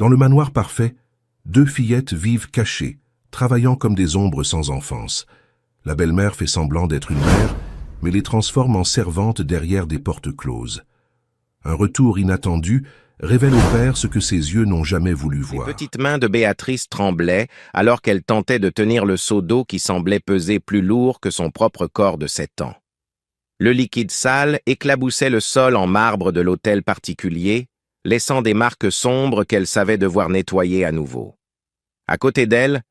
Dans le manoir parfait, deux fillettes vivent cachées, travaillant comme des ombres sans enfance. La belle-mère fait semblant d'être une mère, mais les transforme en servantes derrière des portes closes. Un retour inattendu révèle au père ce que ses yeux n'ont jamais voulu voir. Les petites mains de Béatrice tremblaient alors qu'elle tentait de tenir le seau d'eau qui semblait peser plus lourd que son propre corps de 7 ans. Le liquide sale éclaboussait le sol en marbre de l'hôtel particulier, laissant des marques sombres qu'elle savait devoir nettoyer à nouveau. À côté d'elle,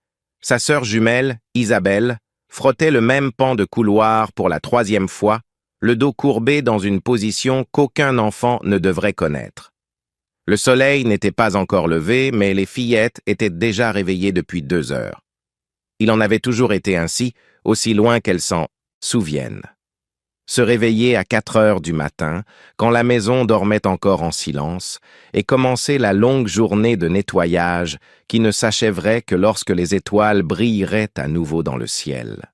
sa sœur jumelle, Isabelle, frottait le même pan de couloir pour la 3e fois, le dos courbé dans une position qu'aucun enfant ne devrait connaître. Le soleil n'était pas encore levé, mais les fillettes étaient déjà réveillées depuis 2 heures. Il en avait toujours été ainsi, aussi loin qu'elles s'en souviennent. Se réveiller à 4 heures du matin, quand la maison dormait encore en silence, et commencer la longue journée de nettoyage qui ne s'achèverait que lorsque les étoiles brilleraient à nouveau dans le ciel.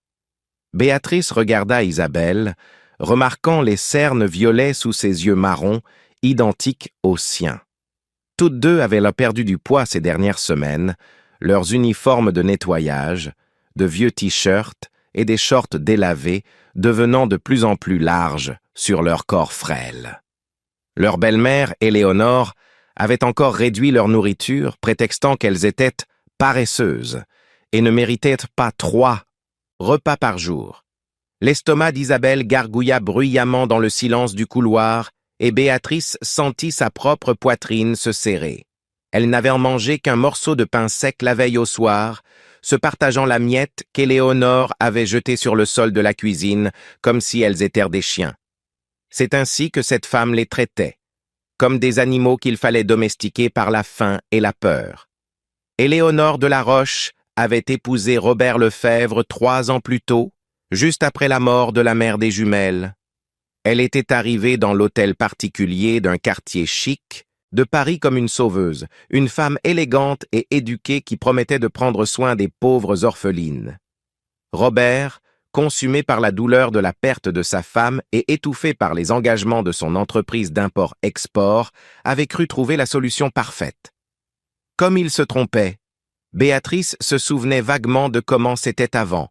Béatrice regarda Isabelle, remarquant les cernes violets sous ses yeux marrons, identiques aux siens. Toutes deux avaient perdu du poids ces dernières semaines, leurs uniformes de nettoyage, de vieux t-shirts et des shorts délavés, devenant de plus en plus larges sur leur corps frêle. Leur belle-mère, Éléonore, avait encore réduit leur nourriture, prétextant qu'elles étaient paresseuses et ne méritaient pas 3 repas par jour. L'estomac d'Isabelle gargouilla bruyamment dans le silence du couloir et Béatrice sentit sa propre poitrine se serrer. Elle n'avait mangé qu'un morceau de pain sec la veille au soir, se partageant la miette qu'Éléonore avait jetée sur le sol de la cuisine comme si elles étaient des chiens. C'est ainsi que cette femme les traitait, comme des animaux qu'il fallait domestiquer par la faim et la peur. Éléonore de la Roche avait épousé Robert Lefebvre 3 ans plus tôt, juste après la mort de la mère des jumelles. Elle était arrivée dans l'hôtel particulier d'un quartier chic, de Paris comme une sauveuse, une femme élégante et éduquée qui promettait de prendre soin des pauvres orphelines. Robert, consumé par la douleur de la perte de sa femme et étouffé par les engagements de son entreprise d'import-export, avait cru trouver la solution parfaite. Comme il se trompait, Béatrice se souvenait vaguement de comment c'était avant.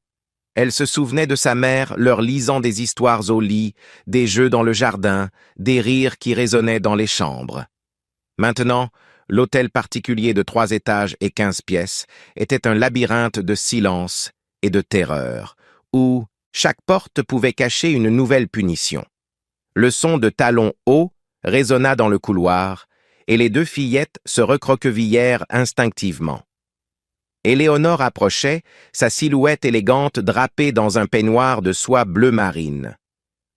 Elle se souvenait de sa mère leur lisant des histoires au lit, des jeux dans le jardin, des rires qui résonnaient dans les chambres. Maintenant, l'hôtel particulier de 3 étages et 15 pièces était un labyrinthe de silence et de terreur, où chaque porte pouvait cacher une nouvelle punition. Le son de talons hauts résonna dans le couloir, et les 2 fillettes se recroquevillèrent instinctivement. Éléonore approchait, sa silhouette élégante drapée dans un peignoir de soie bleu marine.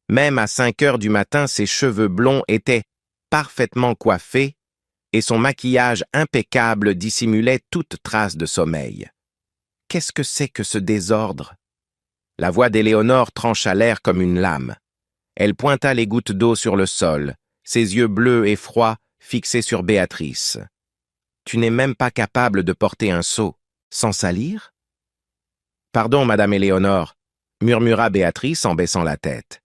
Même à 5 heures du matin, ses cheveux blonds étaient parfaitement coiffés et son maquillage impeccable dissimulait toute trace de sommeil. Qu'est-ce que c'est que ce désordre? La voix d'Éléonore trancha l'air comme une lame. Elle pointa les gouttes d'eau sur le sol, ses yeux bleus et froids fixés sur Béatrice. « Tu n'es même pas capable de porter un seau. Sans salir? »« Pardon, madame Éléonore, » murmura Béatrice en baissant la tête.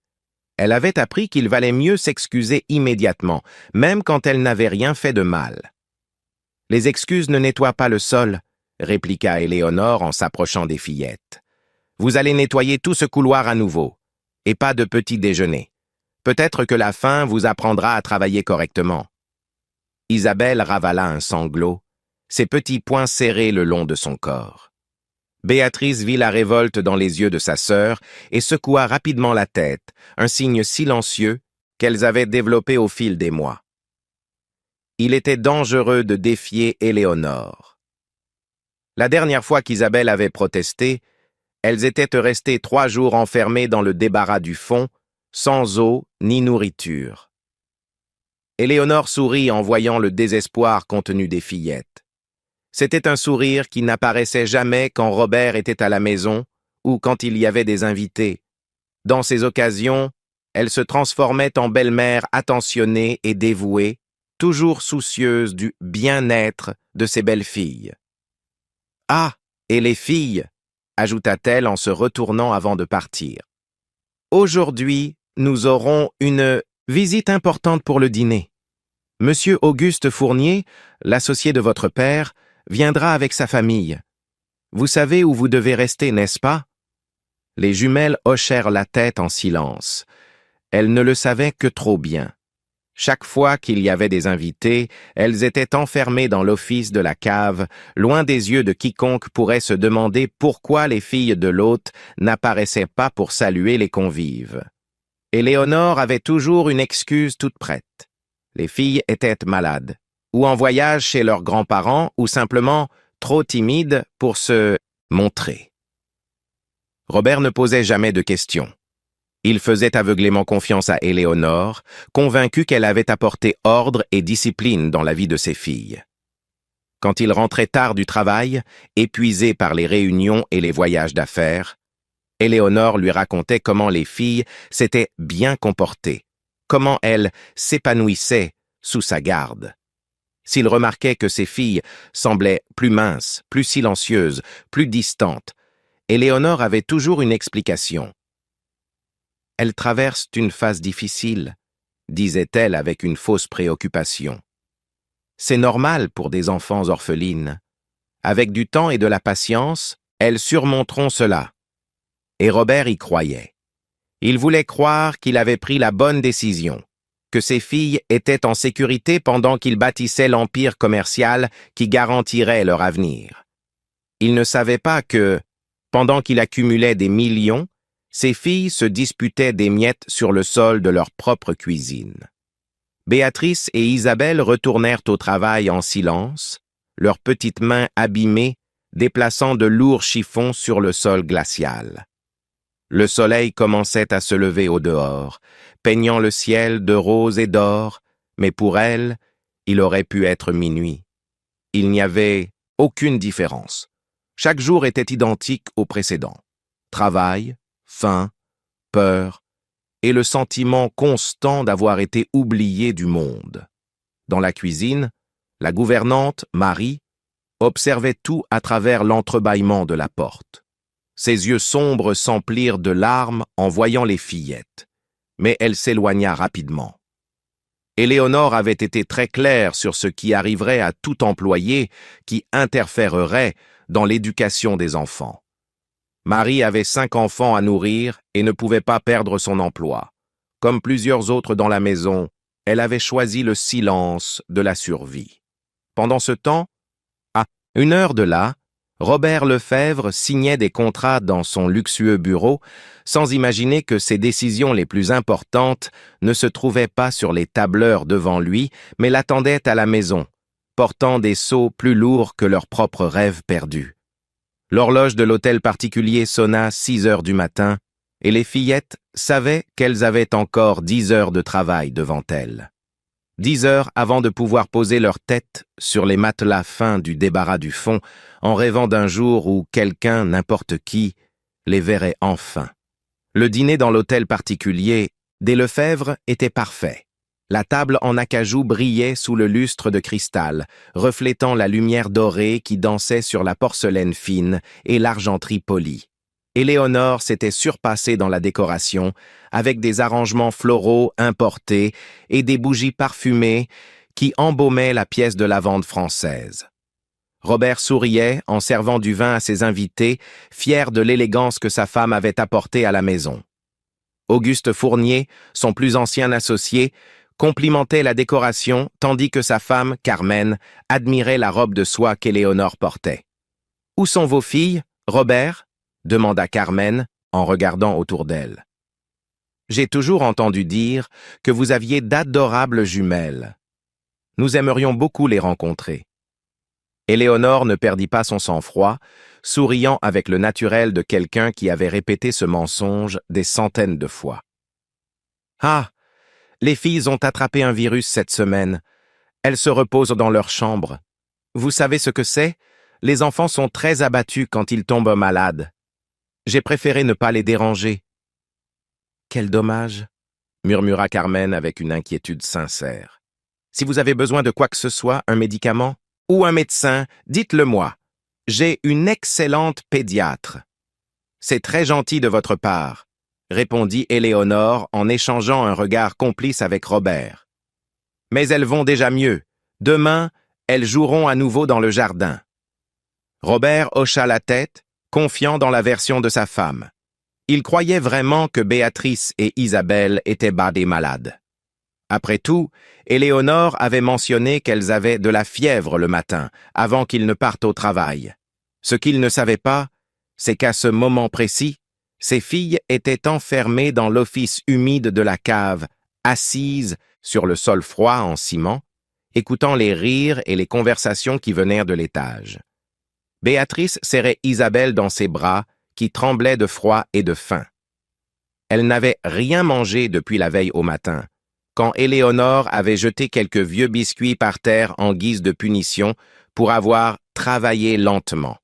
Elle avait appris qu'il valait mieux s'excuser immédiatement, même quand elle n'avait rien fait de mal. « Les excuses ne nettoient pas le sol, » répliqua Éléonore en s'approchant des fillettes. « Vous allez nettoyer tout ce couloir à nouveau, et pas de petit déjeuner. Peut-être que la faim vous apprendra à travailler correctement. » Isabelle ravala un sanglot, ses petits poings serrés le long de son corps. Béatrice vit la révolte dans les yeux de sa sœur et secoua rapidement la tête, un signe silencieux qu'elles avaient développé au fil des mois. Il était dangereux de défier Éléonore. La dernière fois qu'Isabelle avait protesté, elles étaient restées 3 jours enfermées dans le débarras du fond, sans eau ni nourriture. Éléonore sourit en voyant le désespoir contenu des fillettes. C'était un sourire qui n'apparaissait jamais quand Robert était à la maison ou quand il y avait des invités. Dans ces occasions, elle se transformait en belle-mère attentionnée et dévouée, toujours soucieuse du bien-être de ses belles-filles. « Ah, et les filles !» ajouta-t-elle en se retournant avant de partir. « Aujourd'hui, nous aurons une visite importante pour le dîner. Monsieur Auguste Fournier, l'associé de votre père, viendra avec sa famille. Vous savez où vous devez rester, n'est-ce pas? Les jumelles hochèrent la tête en silence. Elles ne le savaient que trop bien. Chaque fois qu'il y avait des invités, elles étaient enfermées dans l'office de la cave, loin des yeux de quiconque pourrait se demander pourquoi les filles de l'hôte n'apparaissaient pas pour saluer les convives. Éléonore avait toujours une excuse toute prête. Les filles étaient malades, ou en voyage chez leurs grands-parents, ou simplement trop timides pour se montrer. Robert ne posait jamais de questions. Il faisait aveuglément confiance à Éléonore, convaincu qu'elle avait apporté ordre et discipline dans la vie de ses filles. Quand il rentrait tard du travail, épuisé par les réunions et les voyages d'affaires, Éléonore lui racontait comment les filles s'étaient bien comportées, comment elles s'épanouissaient sous sa garde. S'il remarquait que ses filles semblaient plus minces, plus silencieuses, plus distantes, Éléonore avait toujours une explication. « Elles traversent une phase difficile », disait-elle avec une fausse préoccupation. « C'est normal pour des enfants orphelines. Avec du temps et de la patience, elles surmonteront cela. » Et Robert y croyait. Il voulait croire qu'il avait pris la bonne décision, que ses filles étaient en sécurité pendant qu'il bâtissait l'empire commercial qui garantirait leur avenir. Il ne savait pas que, pendant qu'il accumulait des millions, ses filles se disputaient des miettes sur le sol de leur propre cuisine. Béatrice et Isabelle retournèrent au travail en silence, leurs petites mains abîmées, déplaçant de lourds chiffons sur le sol glacial. Le soleil commençait à se lever au dehors, peignant le ciel de rose et d'or, mais pour elles, il aurait pu être minuit. Il n'y avait aucune différence. Chaque jour était identique au précédent. Travail, faim, peur, et le sentiment constant d'avoir été oublié du monde. Dans la cuisine, la gouvernante, Marie, observait tout à travers l'entrebâillement de la porte. Ses yeux sombres s'emplirent de larmes en voyant les fillettes, mais elle s'éloigna rapidement. Éléonore avait été très claire sur ce qui arriverait à tout employé qui interférerait dans l'éducation des enfants. Marie avait 5 enfants à nourrir et ne pouvait pas perdre son emploi. Comme plusieurs autres dans la maison, elle avait choisi le silence de la survie. Pendant ce temps, à 1 heure de là, Robert Lefebvre signait des contrats dans son luxueux bureau, sans imaginer que ses décisions les plus importantes ne se trouvaient pas sur les tableurs devant lui, mais l'attendaient à la maison, portant des seaux plus lourds que leurs propres rêves perdus. L'horloge de l'hôtel particulier sonna 6 heures du matin, et les fillettes savaient qu'elles avaient encore 10 heures de travail devant elles. 10 heures avant de pouvoir poser leur tête sur les matelas fins du débarras du fond, en rêvant d'un jour où quelqu'un, n'importe qui, les verrait enfin. Le dîner dans l'hôtel particulier des Lefebvre était parfait. La table en acajou brillait sous le lustre de cristal, reflétant la lumière dorée qui dansait sur la porcelaine fine et l'argenterie polie. Éléonore s'était surpassée dans la décoration, avec des arrangements floraux importés et des bougies parfumées qui embaumaient la pièce de lavande française. Robert souriait en servant du vin à ses invités, fier de l'élégance que sa femme avait apportée à la maison. Auguste Fournier, son plus ancien associé, complimentait la décoration, tandis que sa femme, Carmen, admirait la robe de soie qu'Éléonore portait. « Où sont vos filles, Robert ?» demanda Carmen en regardant autour d'elle. « J'ai toujours entendu dire que vous aviez d'adorables jumelles. Nous aimerions beaucoup les rencontrer. » Éléonore ne perdit pas son sang-froid, souriant avec le naturel de quelqu'un qui avait répété ce mensonge des centaines de fois. « Ah, les filles ont attrapé un virus cette semaine. Elles se reposent dans leur chambre. Vous savez ce que c'est? Les enfants sont très abattus quand ils tombent malades. J'ai préféré ne pas les déranger. »« Quel dommage, » murmura Carmen avec une inquiétude sincère. « Si vous avez besoin de quoi que ce soit, un médicament ou un médecin, dites-le-moi. J'ai une excellente pédiatre. »« C'est très gentil de votre part, » répondit Éléonore en échangeant un regard complice avec Robert. « Mais elles vont déjà mieux. Demain, Elles joueront à nouveau dans le jardin. Robert hocha la tête, confiant dans la version de sa femme. Il croyait vraiment que Béatrice et Isabelle étaient bas des malades. Après tout, Éléonore avait mentionné qu'elles avaient de la fièvre le matin, avant qu'ils ne partent au travail. Ce qu'il ne savait pas, c'est qu'à ce moment précis, ses filles étaient enfermées dans l'office humide de la cave, assises sur le sol froid en ciment, écoutant les rires et les conversations qui venaient de l'étage. Béatrice serrait Isabelle dans ses bras, qui tremblaient de froid et de faim. Elle n'avait rien mangé depuis la veille au matin, quand Éléonore avait jeté quelques vieux biscuits par terre en guise de punition pour avoir travaillé lentement.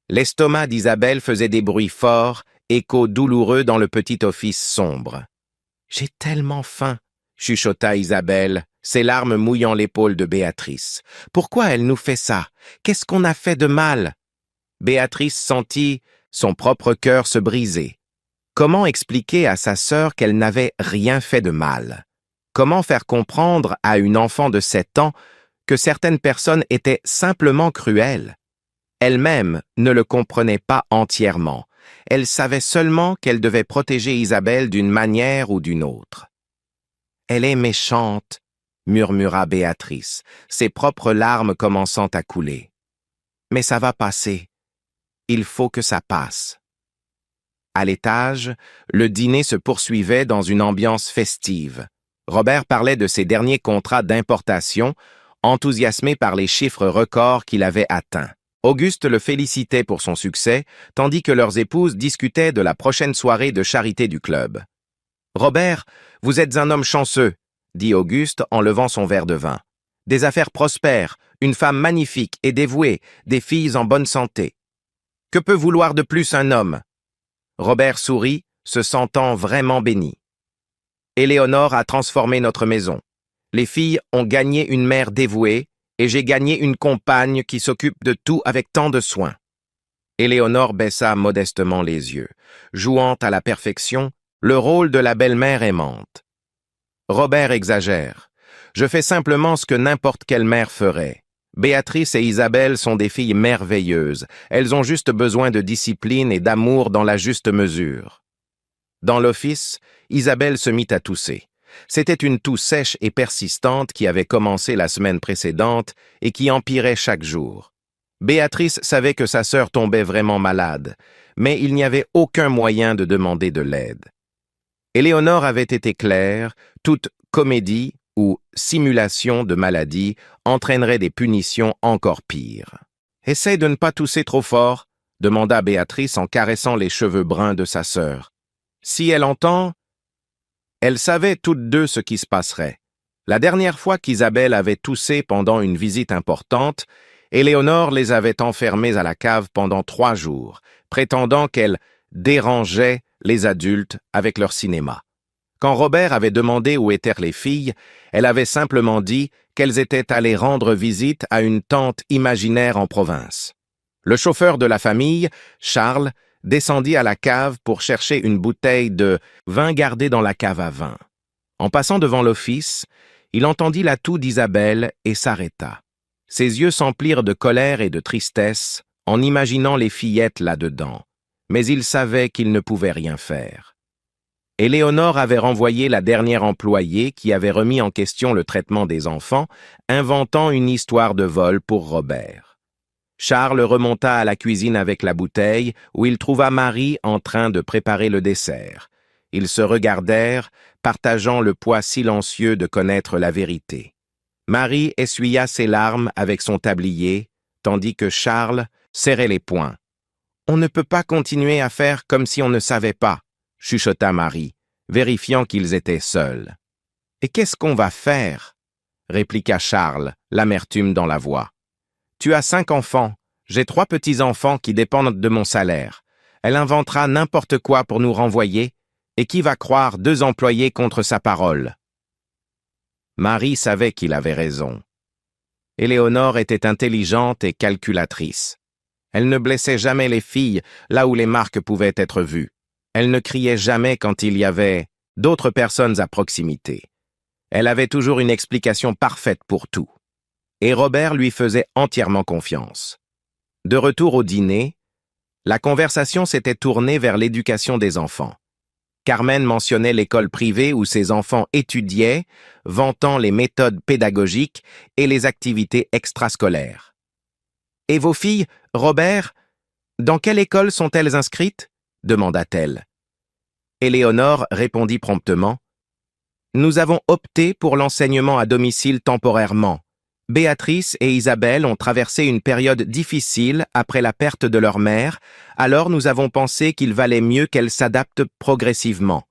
L'estomac d'Isabelle faisait des bruits forts, échos douloureux dans le petit office sombre. « J'ai tellement faim !» chuchota Isabelle, ses larmes mouillant l'épaule de Béatrice. « Pourquoi elle nous fait ça? Qu'est-ce qu'on a fait de mal ?» Béatrice sentit son propre cœur se briser. Comment expliquer à sa sœur qu'elle n'avait rien fait de mal? Comment faire comprendre à une enfant de 7 ans que certaines personnes étaient simplement cruelles? Elle-même ne le comprenait pas entièrement. Elle savait seulement qu'elle devait protéger Isabelle d'une manière ou d'une autre. « Elle est méchante », murmura Béatrice, ses propres larmes commençant à couler. « Mais ça va passer. Il faut que ça passe. » À l'étage, le dîner se poursuivait dans une ambiance festive. Robert parlait de ses derniers contrats d'importation, enthousiasmé par les chiffres records qu'il avait atteints. Auguste le félicitait pour son succès, tandis que leurs épouses discutaient de la prochaine soirée de charité du club. « Robert, vous êtes un homme chanceux, » dit Auguste en levant son verre de vin. « Des affaires prospères, une femme magnifique et dévouée, des filles en bonne santé. Que peut vouloir de plus un homme ?» Robert sourit, se sentant vraiment béni. « Éléonore a transformé notre maison. Les filles ont gagné une mère dévouée, et j'ai gagné une compagne qui s'occupe de tout avec tant de soin. » Éléonore baissa modestement les yeux, jouant à la perfection le rôle de la belle-mère aimante. Robert exagère. Je fais simplement ce que n'importe quelle mère ferait. Béatrice et Isabelle sont des filles merveilleuses. Elles ont juste besoin de discipline et d'amour dans la juste mesure. Dans l'office, Isabelle se mit à tousser. C'était une toux sèche et persistante qui avait commencé la semaine précédente et qui empirait chaque jour. Béatrice savait que sa sœur tombait vraiment malade, mais il n'y avait aucun moyen de demander de l'aide. Éléonore avait été claire, toute comédie ou simulation de maladie entraînerait des punitions encore pires. « Essaie de ne pas tousser trop fort », demanda Béatrice en caressant les cheveux bruns de sa sœur. « Si elle entend… » Elles savaient toutes deux ce qui se passerait. La dernière fois qu'Isabelle avait toussé pendant une visite importante, Éléonore les avait enfermées à la cave pendant 3 jours, prétendant qu'elle dérangeait les adultes avec leur cinéma. Quand Robert avait demandé où étaient les filles, elle avait simplement dit qu'elles étaient allées rendre visite à une tante imaginaire en province. Le chauffeur de la famille, Charles, descendit à la cave pour chercher une bouteille de vin gardée dans la cave à vin. En passant devant l'office, il entendit la toux d'Isabelle et s'arrêta. Ses yeux s'emplirent de colère et de tristesse en imaginant les fillettes là-dedans, mais il savait qu'il ne pouvait rien faire. Éléonore avait renvoyé la dernière employée qui avait remis en question le traitement des enfants, inventant une histoire de vol pour Robert. Charles remonta à la cuisine avec la bouteille, où il trouva Marie en train de préparer le dessert. Ils se regardèrent, partageant le poids silencieux de connaître la vérité. Marie essuya ses larmes avec son tablier, tandis que Charles serrait les poings. « On ne peut pas continuer à faire comme si on ne savait pas », chuchota Marie, vérifiant qu'ils étaient seuls. « Et qu'est-ce qu'on va faire ?» répliqua Charles, l'amertume dans la voix. « Tu as 5 enfants, j'ai 3 petits-enfants qui dépendent de mon salaire. Elle inventera n'importe quoi pour nous renvoyer, et qui va croire 2 employés contre sa parole ?» Marie savait qu'il avait raison. Éléonore était intelligente et calculatrice. Elle ne blessait jamais les filles là où les marques pouvaient être vues. Elle ne criait jamais quand il y avait d'autres personnes à proximité. Elle avait toujours une explication parfaite pour tout. et Robert lui faisait entièrement confiance. De retour au dîner, la conversation s'était tournée vers l'éducation des enfants. Carmen mentionnait l'école privée où ses enfants étudiaient, vantant les méthodes pédagogiques et les activités extrascolaires. « Et vos filles, Robert, dans quelle école sont-elles inscrites ?» demanda-t-elle. Éléonore répondit promptement. « Nous avons opté pour l'enseignement à domicile temporairement. Béatrice et Isabelle ont traversé une période difficile après la perte de leur mère, alors nous avons pensé qu'il valait mieux qu'elles s'adaptent progressivement.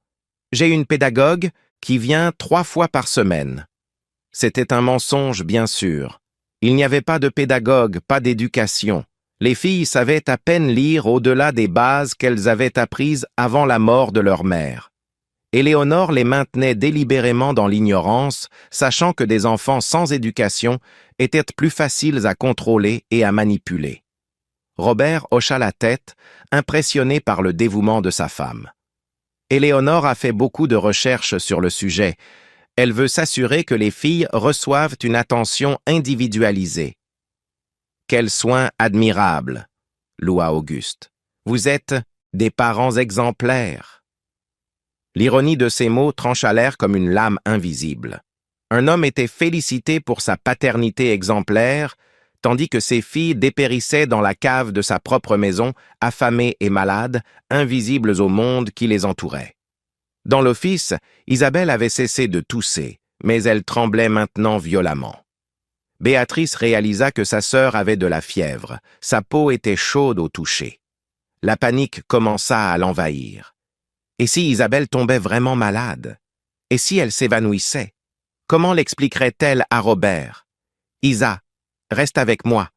J'ai une pédagogue qui vient 3 fois par semaine. » C'était un mensonge, bien sûr. Il n'y avait pas de pédagogue, pas d'éducation. Les filles savaient à peine lire au-delà des bases qu'elles avaient apprises avant la mort de leur mère. Éléonore les maintenait délibérément dans l'ignorance, sachant que des enfants sans éducation étaient plus faciles à contrôler et à manipuler. Robert hocha la tête, impressionné par le dévouement de sa femme. Éléonore a fait beaucoup de recherches sur le sujet. Elle veut s'assurer que les filles reçoivent une attention individualisée. « Quel soin admirable !» loua Auguste. « Vous êtes des parents exemplaires. » L'ironie de ces mots trancha l'air comme une lame invisible. Un homme était félicité pour sa paternité exemplaire, tandis que ses filles dépérissaient dans la cave de sa propre maison, affamées et malades, invisibles au monde qui les entourait. Dans l'office, Isabelle avait cessé de tousser, mais elle tremblait maintenant violemment. Béatrice réalisa que sa sœur avait de la fièvre, sa peau était chaude au toucher. La panique commença à l'envahir. Et si Isabelle tombait vraiment malade? Et si elle s'évanouissait? Comment l'expliquerait-elle à Robert? « Isa, reste avec moi »,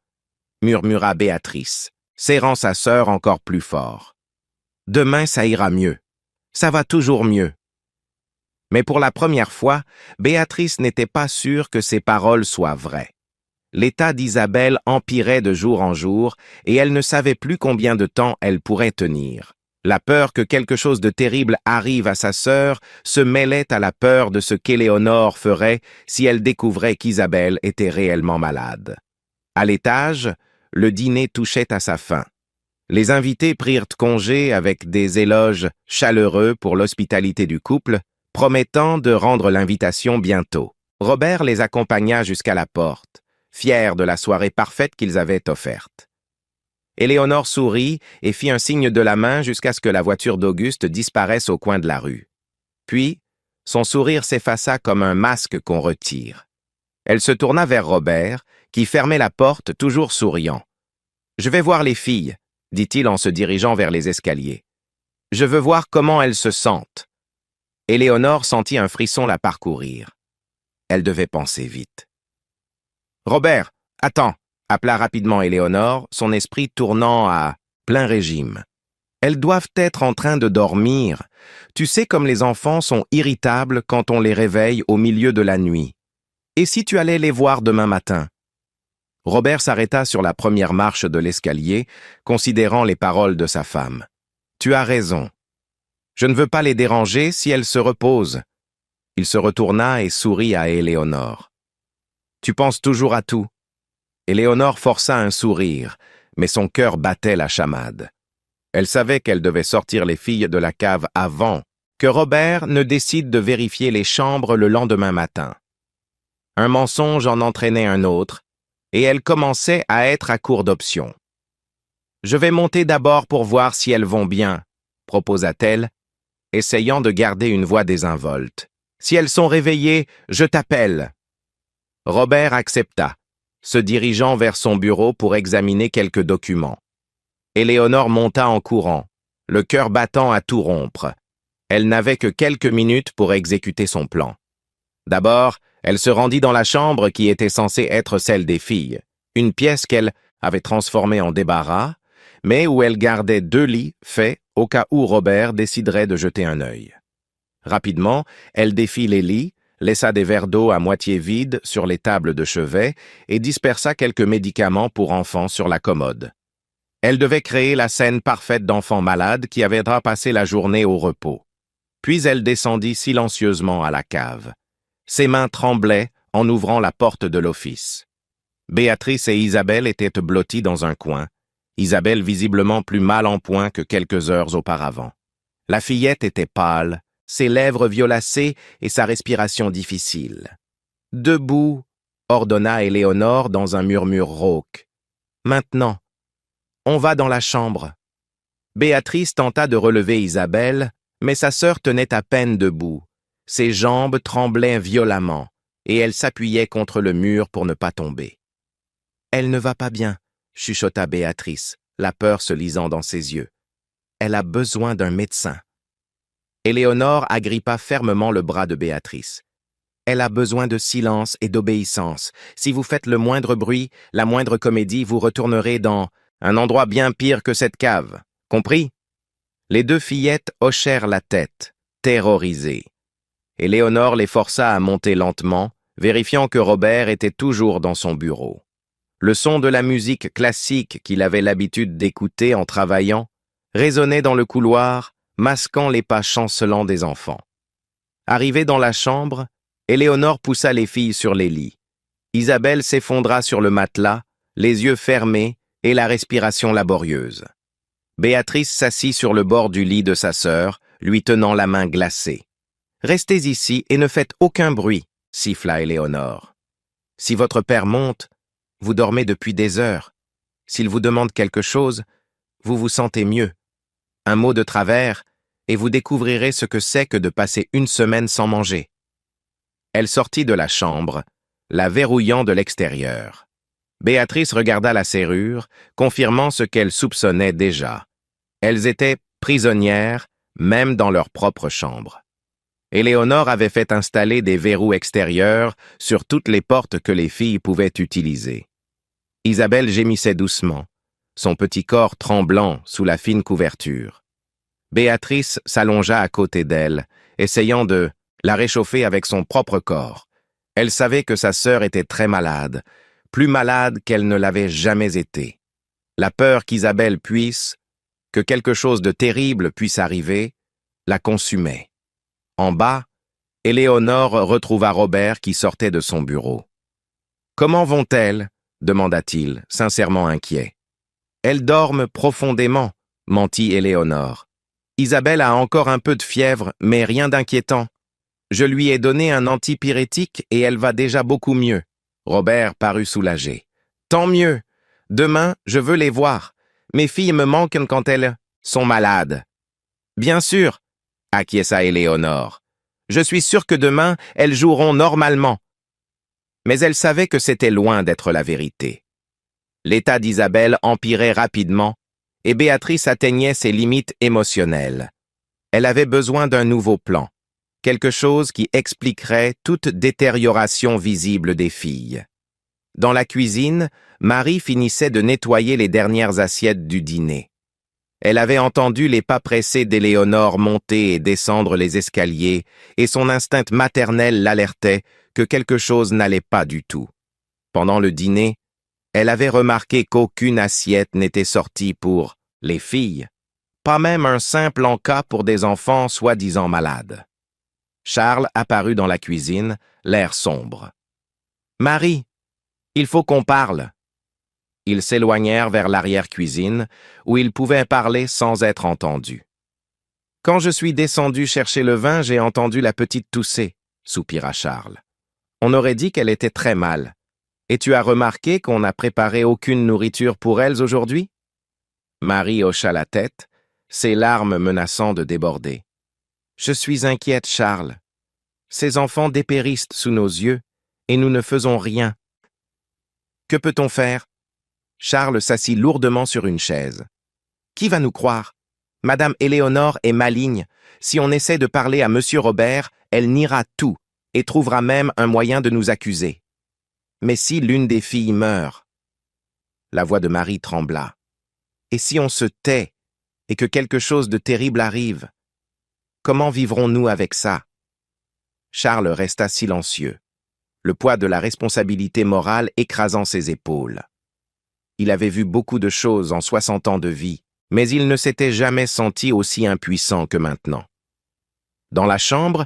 murmura Béatrice, serrant sa sœur encore plus fort. « Demain, ça ira mieux. Ça va toujours mieux. » Mais pour la première fois, Béatrice n'était pas sûre que ces paroles soient vraies. L'état d'Isabelle empirait de jour en jour et elle ne savait plus combien de temps elle pourrait tenir. La peur que quelque chose de terrible arrive à sa sœur se mêlait à la peur de ce qu'Éléonore ferait si elle découvrait qu'Isabelle était réellement malade. À l'étage, le dîner touchait à sa fin. Les invités prirent congé avec des éloges chaleureux pour l'hospitalité du couple, promettant de rendre l'invitation bientôt. Robert les accompagna jusqu'à la porte, fier de la soirée parfaite qu'ils avaient offerte. Éléonore sourit et fit un signe de la main jusqu'à ce que la voiture d'Auguste disparaisse au coin de la rue. Puis, son sourire s'effaça comme un masque qu'on retire. Elle se tourna vers Robert, qui fermait la porte, toujours souriant. « Je vais voir les filles, » dit-il en se dirigeant vers les escaliers. « Je veux voir comment elles se sentent. » Éléonore sentit un frisson la parcourir. Elle devait penser vite. « Robert, attends !» appela rapidement Éléonore, son esprit tournant à plein régime. « Elles doivent être en train de dormir. Tu sais comme les enfants sont irritables quand on les réveille au milieu de la nuit. Et si tu allais les voir demain matin ?» Robert s'arrêta sur la première marche de l'escalier, considérant les paroles de sa femme. « Tu as raison. Je ne veux pas les déranger si elles se reposent. » Il se retourna et sourit à Éléonore. « Tu penses toujours à tout. » Éléonore força un sourire, mais son cœur battait la chamade. Elle savait qu'elle devait sortir les filles de la cave avant que Robert ne décide de vérifier les chambres le lendemain matin. Un mensonge en entraînait un autre, et elle commençait à être à court d'options. « Je vais monter d'abord pour voir si elles vont bien, » proposa-t-elle, essayant de garder une voix désinvolte. « Si elles sont réveillées, je t'appelle. » Robert accepta, se dirigeant vers son bureau pour examiner quelques documents. Éléonore monta en courant, le cœur battant à tout rompre. Elle n'avait que quelques minutes pour exécuter son plan. D'abord, elle se rendit dans la chambre qui était censée être celle des filles, une pièce qu'elle avait transformée en débarras, mais où elle gardait 2 lits faits au cas où Robert déciderait de jeter un œil. Rapidement, elle défit les lits, laissa des verres d'eau à moitié vides sur les tables de chevet et dispersa quelques médicaments pour enfants sur la commode. Elle devait créer la scène parfaite d'enfants malades qui avaient passé la journée au repos. Puis elle descendit silencieusement à la cave. Ses mains tremblaient en ouvrant la porte de l'office. Béatrice et Isabelle étaient blotties dans un coin, Isabelle visiblement plus mal en point que quelques heures auparavant. La fillette était pâle, ses lèvres violacées et sa respiration difficile. « Debout !» ordonna Éléonore dans un murmure rauque. « Maintenant, on va dans la chambre. » Béatrice tenta de relever Isabelle, mais sa sœur tenait à peine debout. Ses jambes tremblaient violemment, et elle s'appuyait contre le mur pour ne pas tomber. « Elle ne va pas bien », chuchota Béatrice, la peur se lisant dans ses yeux. « Elle a besoin d'un médecin. » Éléonore agrippa fermement le bras de Béatrice. « Elle a besoin de silence et d'obéissance. Si vous faites le moindre bruit, la moindre comédie, vous retournerez dans un endroit bien pire que cette cave. Compris ?» Les deux fillettes hochèrent la tête, terrorisées. Éléonore les força à monter lentement, vérifiant que Robert était toujours dans son bureau. Le son de la musique classique qu'il avait l'habitude d'écouter en travaillant résonnait dans le couloir, masquant les pas chancelants des enfants. Arrivée dans la chambre, Éléonore poussa les filles sur les lits. Isabelle s'effondra sur le matelas, les yeux fermés et la respiration laborieuse. Béatrice s'assit sur le bord du lit de sa sœur, lui tenant la main glacée. « Restez ici et ne faites aucun bruit », siffla Éléonore. « Si votre père monte, vous dormez depuis des heures. S'il vous demande quelque chose, vous vous sentez mieux. Un mot de travers, et vous découvrirez ce que c'est que de passer une semaine sans manger. » Elle sortit de la chambre, la verrouillant de l'extérieur. Béatrice regarda la serrure, confirmant ce qu'elle soupçonnait déjà. Elles étaient prisonnières, même dans leur propre chambre. Éléonore avait fait installer des verrous extérieurs sur toutes les portes que les filles pouvaient utiliser. Isabelle gémissait doucement, son petit corps tremblant sous la fine couverture. Béatrice s'allongea à côté d'elle, essayant de la réchauffer avec son propre corps. Elle savait que sa sœur était très malade, plus malade qu'elle ne l'avait jamais été. La peur qu'Isabelle puisse, que quelque chose de terrible puisse arriver, la consumait. En bas, Éléonore retrouva Robert qui sortait de son bureau. « Comment vont-elles » demanda-t-il, sincèrement inquiet. « Elles dorment profondément » mentit Éléonore. « Isabelle a encore un peu de fièvre, mais rien d'inquiétant. Je lui ai donné un antipyrétique et elle va déjà beaucoup mieux. » Robert parut soulagé. « Tant mieux. Demain, je veux les voir. Mes filles me manquent quand elles sont malades. »« Bien sûr, » acquiesça Éléonore. « Je suis sûr que demain, elles joueront normalement. » Mais elle savait que c'était loin d'être la vérité. L'état d'Isabelle empirait rapidement et Béatrice atteignait ses limites émotionnelles. Elle avait besoin d'un nouveau plan, quelque chose qui expliquerait toute détérioration visible des filles. Dans la cuisine, Marie finissait de nettoyer les dernières assiettes du dîner. Elle avait entendu les pas pressés d'Éléonore monter et descendre les escaliers, et son instinct maternel l'alertait que quelque chose n'allait pas du tout. Pendant le dîner, elle avait remarqué qu'aucune assiette n'était sortie pour les filles, pas même un simple encas pour des enfants soi-disant malades. Charles apparut dans la cuisine, l'air sombre. « Marie, il faut qu'on parle. » Ils s'éloignèrent vers l'arrière-cuisine, où ils pouvaient parler sans être entendus. « Quand je suis descendu chercher le vin, j'ai entendu la petite tousser, » soupira Charles. « On aurait dit qu'elle était très mal. Et tu as remarqué qu'on n'a préparé aucune nourriture pour elles aujourd'hui ?» Marie hocha la tête, ses larmes menaçant de déborder. « Je suis inquiète, Charles. Ces enfants dépérissent sous nos yeux, et nous ne faisons rien. Que peut-on faire ?» Charles s'assit lourdement sur une chaise. « Qui va nous croire? Madame Éléonore est maligne. Si on essaie de parler à Monsieur Robert, elle niera tout et trouvera même un moyen de nous accuser. Mais si l'une des filles meurt... » La voix de Marie trembla. « Et si on se tait et que quelque chose de terrible arrive? Comment vivrons-nous avec ça? » Charles resta silencieux, le poids de la responsabilité morale écrasant ses épaules. Il avait vu beaucoup de choses en 60 ans de vie, mais il ne s'était jamais senti aussi impuissant que maintenant. Dans la chambre,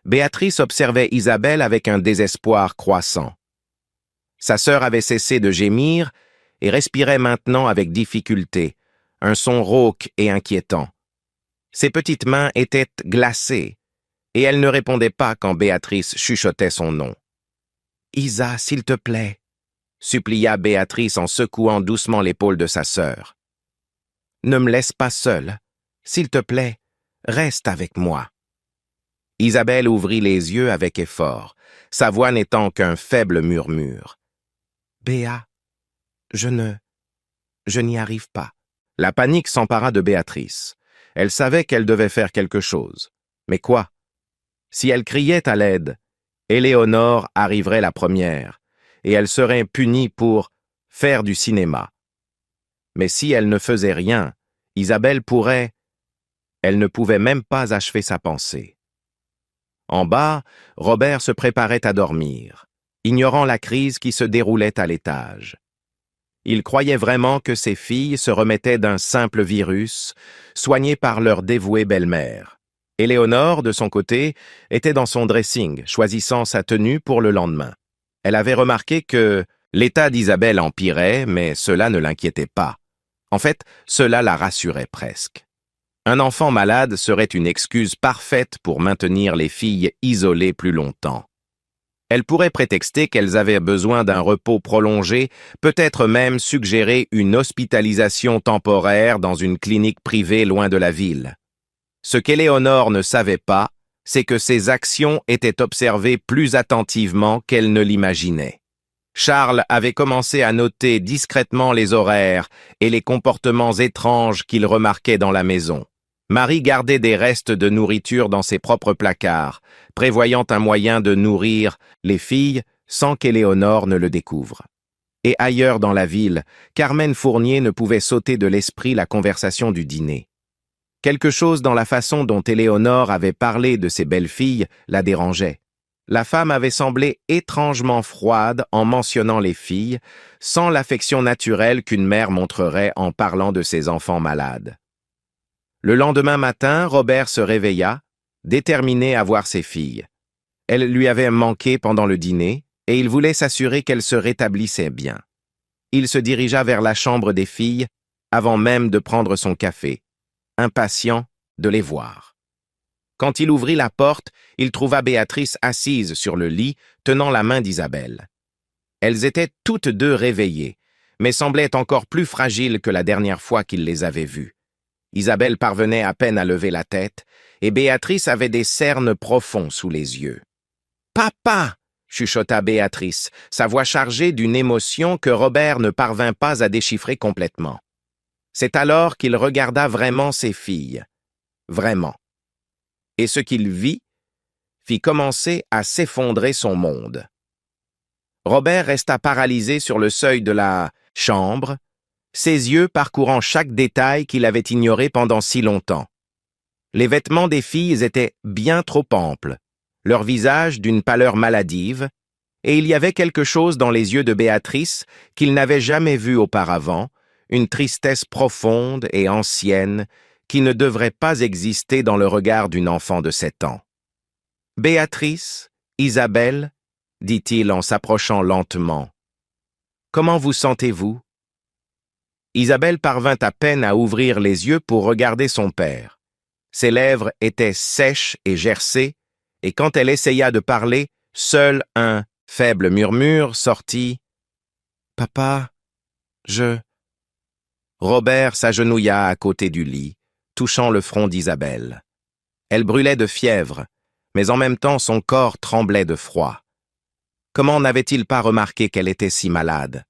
Béatrice observait Isabelle avec un désespoir croissant. Sa sœur avait cessé de gémir et respirait maintenant avec difficulté, un son rauque et inquiétant. Ses petites mains étaient glacées, et elle ne répondait pas quand Béatrice chuchotait son nom. « Isa, s'il te plaît » supplia Béatrice en secouant doucement l'épaule de sa sœur. « Ne me laisse pas seule. S'il te plaît, reste avec moi. » Isabelle ouvrit les yeux avec effort, sa voix n'étant qu'un faible murmure. « Béa, je n'y arrive pas. » La panique s'empara de Béatrice. Elle savait qu'elle devait faire quelque chose. Mais quoi? Si elle criait à l'aide, Éléonore arriverait la première, et elle serait punie pour faire du cinéma. Mais si elle ne faisait rien, Isabelle pourrait... Elle ne pouvait même pas achever sa pensée. En bas, Robert se préparait à dormir, ignorant la crise qui se déroulait à l'étage. Il croyait vraiment que ses filles se remettaient d'un simple virus, soignées par leur dévouée belle-mère. Éléonore, de son côté, était dans son dressing, choisissant sa tenue pour le lendemain. Elle avait remarqué que l'état d'Isabelle empirait, mais cela ne l'inquiétait pas. En fait, cela la rassurait presque. Un enfant malade serait une excuse parfaite pour maintenir les filles isolées plus longtemps. Elle pourrait prétexter qu'elles avaient besoin d'un repos prolongé, peut-être même suggérer une hospitalisation temporaire dans une clinique privée loin de la ville. Ce qu'Éléonore ne savait pas, c'est que ses actions étaient observées plus attentivement qu'elle ne l'imaginait. Charles avait commencé à noter discrètement les horaires et les comportements étranges qu'il remarquait dans la maison. Marie gardait des restes de nourriture dans ses propres placards, prévoyant un moyen de nourrir les filles sans qu'Éléonore ne le découvre. Et ailleurs dans la ville, Carmen Fournier ne pouvait sauter de l'esprit la conversation du dîner. Quelque chose dans la façon dont Éléonore avait parlé de ses belles-filles la dérangeait. La femme avait semblé étrangement froide en mentionnant les filles, sans l'affection naturelle qu'une mère montrerait en parlant de ses enfants malades. Le lendemain matin, Robert se réveilla, déterminé à voir ses filles. Elles lui avaient manqué pendant le dîner, et il voulait s'assurer qu'elles se rétablissaient bien. Il se dirigea vers la chambre des filles, avant même de prendre son café, impatient de les voir. Quand il ouvrit la porte, il trouva Béatrice assise sur le lit, tenant la main d'Isabelle. Elles étaient toutes deux réveillées, mais semblaient encore plus fragiles que la dernière fois qu'il les avait vues. Isabelle parvenait à peine à lever la tête, et Béatrice avait des cernes profonds sous les yeux. « Papa !» chuchota Béatrice, sa voix chargée d'une émotion que Robert ne parvint pas à déchiffrer complètement. C'est alors qu'il regarda vraiment ses filles. Vraiment. Et ce qu'il vit fit commencer à s'effondrer son monde. Robert resta paralysé sur le seuil de la chambre, ses yeux parcourant chaque détail qu'il avait ignoré pendant si longtemps. Les vêtements des filles étaient bien trop amples, leur visage d'une pâleur maladive, et il y avait quelque chose dans les yeux de Béatrice qu'il n'avait jamais vu auparavant, une tristesse profonde et ancienne qui ne devrait pas exister dans le regard d'une enfant de 7 ans. « Béatrice, Isabelle, dit-il en s'approchant lentement, comment vous sentez-vous » Isabelle parvint à peine à ouvrir les yeux pour regarder son père. Ses lèvres étaient sèches et gercées, et quand elle essaya de parler, seul un faible murmure sortit. « Papa, je... » Robert s'agenouilla à côté du lit, touchant le front d'Isabelle. Elle brûlait de fièvre, mais en même temps son corps tremblait de froid. Comment n'avait-il pas remarqué qu'elle était si malade?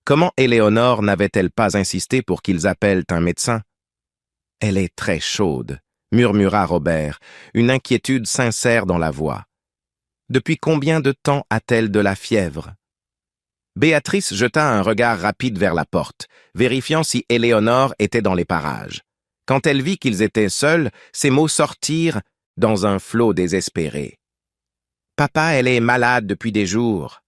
Comment Éléonore n'avait-elle pas insisté pour qu'ils appellent un médecin? « Elle est très chaude, » murmura Robert, une inquiétude sincère dans la voix. « Depuis combien de temps a-t-elle de la fièvre ?» Béatrice jeta un regard rapide vers la porte, vérifiant si Éléonore était dans les parages. Quand elle vit qu'ils étaient seuls, ses mots sortirent dans un flot désespéré. « Papa, elle est malade depuis des jours.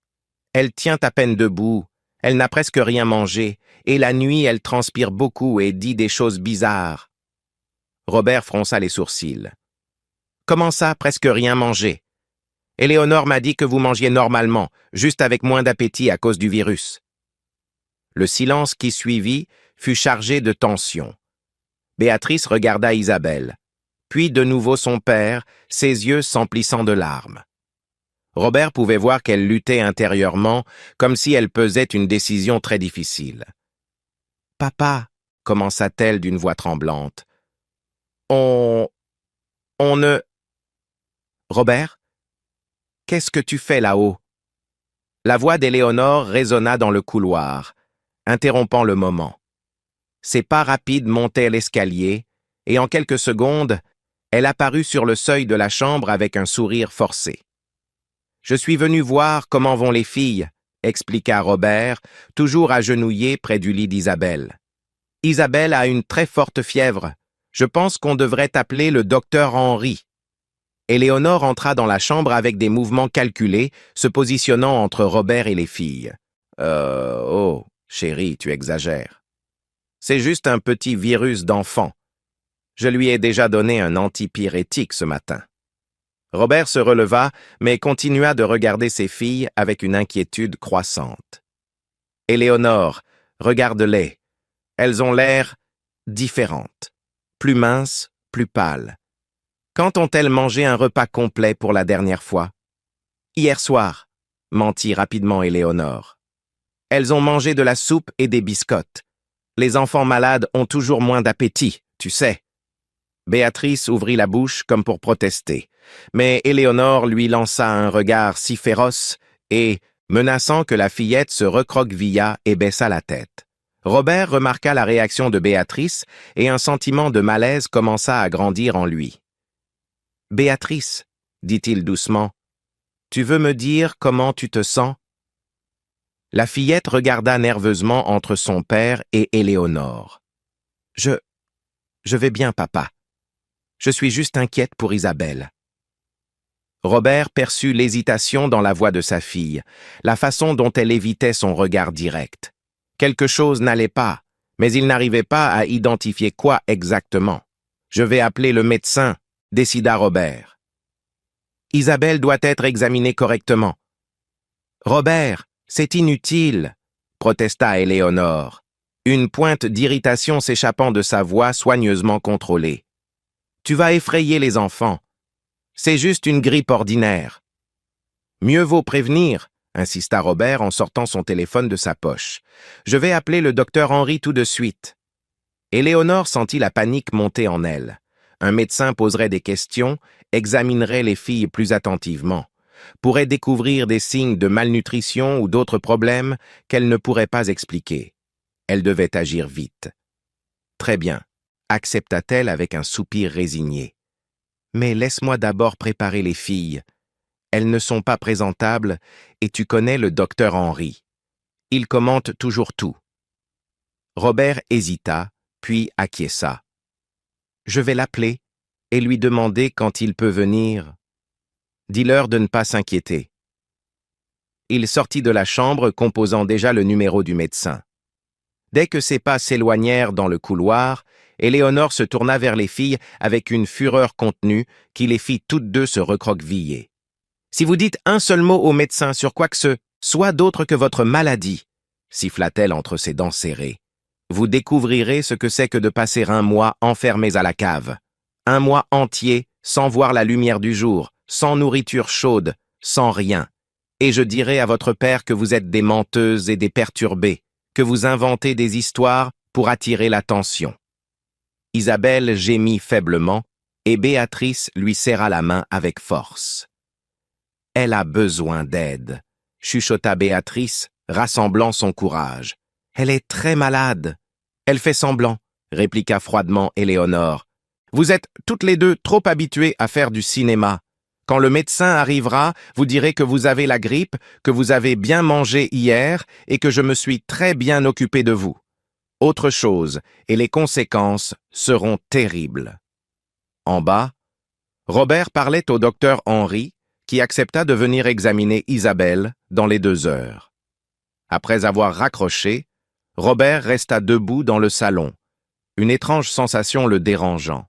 Elle tient à peine debout. Elle n'a presque rien mangé, et la nuit, elle transpire beaucoup et dit des choses bizarres. » Robert fronça les sourcils. « Comment ça, presque rien mangé? Éléonore m'a dit que vous mangiez normalement, juste avec moins d'appétit à cause du virus. Le silence qui suivit fut chargé de tension. Béatrice regarda Isabelle, puis de nouveau son père, ses yeux s'emplissant de larmes. Robert pouvait voir qu'elle luttait intérieurement, comme si elle pesait une décision très difficile. « Papa, » commença-t-elle d'une voix tremblante. « On ne... » « Robert, qu'est-ce que tu fais là-haut » La voix d'Éléonore résonna dans le couloir, interrompant le moment. Ses pas rapides montaient l'escalier, et en quelques secondes, elle apparut sur le seuil de la chambre avec un sourire forcé. « Je suis venu voir comment vont les filles, » expliqua Robert, toujours agenouillé près du lit d'Isabelle. « Isabelle a une très forte fièvre. Je pense qu'on devrait appeler le docteur Henry. » Éléonore entra dans la chambre avec des mouvements calculés, se positionnant entre Robert et les filles. « Oh, chérie, tu exagères. C'est juste un petit virus d'enfant. Je lui ai déjà donné un antipyrétique ce matin. » Robert se releva, mais continua de regarder ses filles avec une inquiétude croissante. « Éléonore, regarde-les. Elles ont l'air différentes. Plus minces, plus pâles. Quand ont-elles mangé un repas complet pour la dernière fois? Hier soir, mentit rapidement Éléonore. Elles ont mangé de la soupe et des biscottes. Les enfants malades ont toujours moins d'appétit, tu sais. Béatrice ouvrit la bouche comme pour protester, mais Éléonore lui lança un regard si féroce et, menaçant que la fillette se recroquevilla et baissa la tête. Robert remarqua la réaction de Béatrice et un sentiment de malaise commença à grandir en lui. « Béatrice, » dit-il doucement, « tu veux me dire comment tu te sens ?» La fillette regarda nerveusement entre son père et Éléonore. « Je vais bien, papa. Je suis juste inquiète pour Isabelle. » Robert perçut l'hésitation dans la voix de sa fille, la façon dont elle évitait son regard direct. Quelque chose n'allait pas, mais il n'arrivait pas à identifier quoi exactement. « Je vais appeler le médecin, » décida Robert. « Isabelle doit être examinée correctement. »« Robert, c'est inutile, » protesta Éléonore, une pointe d'irritation s'échappant de sa voix soigneusement contrôlée. « Tu vas effrayer les enfants. C'est juste une grippe ordinaire. »« Mieux vaut prévenir, » insista Robert en sortant son téléphone de sa poche. « Je vais appeler le docteur Henry tout de suite. » Éléonore sentit la panique monter en elle. Un médecin poserait des questions, examinerait les filles plus attentivement, pourrait découvrir des signes de malnutrition ou d'autres problèmes qu'elle ne pourrait pas expliquer. Elle devait agir vite. « Très bien, » accepta-t-elle avec un soupir résigné. « Mais laisse-moi d'abord préparer les filles. Elles ne sont pas présentables et tu connais le docteur Henry. Il commente toujours tout. » Robert hésita, puis acquiesça. « Je vais l'appeler et lui demander quand il peut venir. Dis-leur de ne pas s'inquiéter. » Il sortit de la chambre composant déjà le numéro du médecin. Dès que ses pas s'éloignèrent dans le couloir, Éléonore se tourna vers les filles avec une fureur contenue qui les fit toutes deux se recroqueviller. « Si vous dites un seul mot au médecin sur quoi que ce soit d'autre que votre maladie, » siffla-t-elle entre ses dents serrées, « vous découvrirez ce que c'est que de passer un mois enfermés à la cave. Un mois entier, sans voir la lumière du jour, sans nourriture chaude, sans rien. Et je dirai à votre père que vous êtes des menteuses et des perturbées, que vous inventez des histoires pour attirer l'attention. » Isabelle gémit faiblement, et Béatrice lui serra la main avec force. « Elle a besoin d'aide, » chuchota Béatrice, rassemblant son courage. « Elle est très malade. »« Elle fait semblant, » répliqua froidement Éléonore. « Vous êtes toutes les deux trop habituées à faire du cinéma. Quand le médecin arrivera, vous direz que vous avez la grippe, que vous avez bien mangé hier et que je me suis très bien occupé de vous. Autre chose, et les conséquences seront terribles. » En bas, Robert parlait au docteur Henry, qui accepta de venir examiner Isabelle dans les 2 heures. Après avoir raccroché, Robert resta debout dans le salon, une étrange sensation le dérangeant.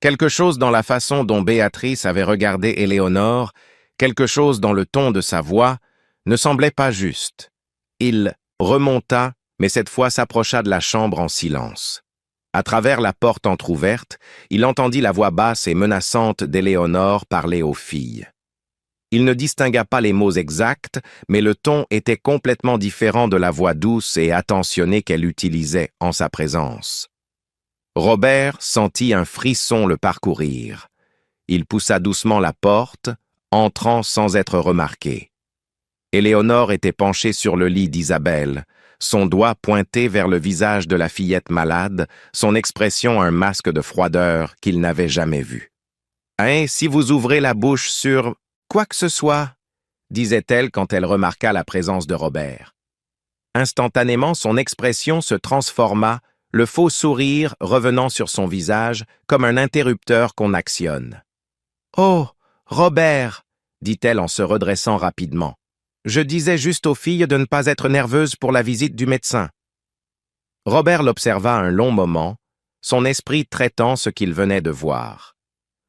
Quelque chose dans la façon dont Béatrice avait regardé Éléonore, Quelque chose dans le ton de sa voix ne semblait pas juste. Il remonta, mais cette fois s'approcha de la chambre en silence. À travers la porte entr'ouverte, il entendit la voix basse et menaçante d'Éléonore parler aux filles. Il ne distingua pas les mots exacts, mais le ton était complètement différent de la voix douce et attentionnée qu'elle utilisait en sa présence. Robert sentit un frisson le parcourir. Il poussa doucement la porte, entrant sans être remarqué. Éléonore était penchée sur le lit d'Isabelle, son doigt pointé vers le visage de la fillette malade, son expression un masque de froideur qu'il n'avait jamais vu. « Hein, si vous ouvrez la bouche sur quoi que ce soit, disait-elle quand elle remarqua la présence de Robert. Instantanément, son expression se transforma, le faux sourire revenant sur son visage comme un interrupteur qu'on actionne. « Oh, Robert !» dit-elle en se redressant rapidement. « Je disais juste aux filles de ne pas être nerveuses pour la visite du médecin. » Robert l'observa un long moment, son esprit traitant ce qu'il venait de voir.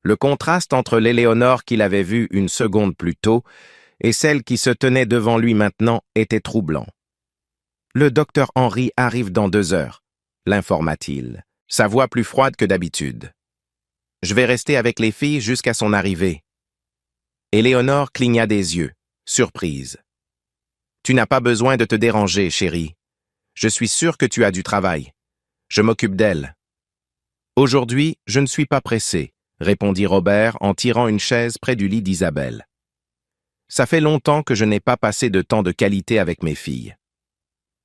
Le contraste entre l'Éléonore qu'il avait vue une seconde plus tôt et celle qui se tenait devant lui maintenant était troublant. « Le docteur Henry arrive dans 2 heures, » l'informa-t-il, sa voix plus froide que d'habitude. « Je vais rester avec les filles jusqu'à son arrivée. » Éléonore cligna des yeux, surprise. « Tu n'as pas besoin de te déranger, chérie. Je suis sûr que tu as du travail. Je m'occupe d'elle. »« Aujourd'hui, je ne suis pas pressé, » répondit Robert en tirant une chaise près du lit d'Isabelle. « Ça fait longtemps que je n'ai pas passé de temps de qualité avec mes filles. »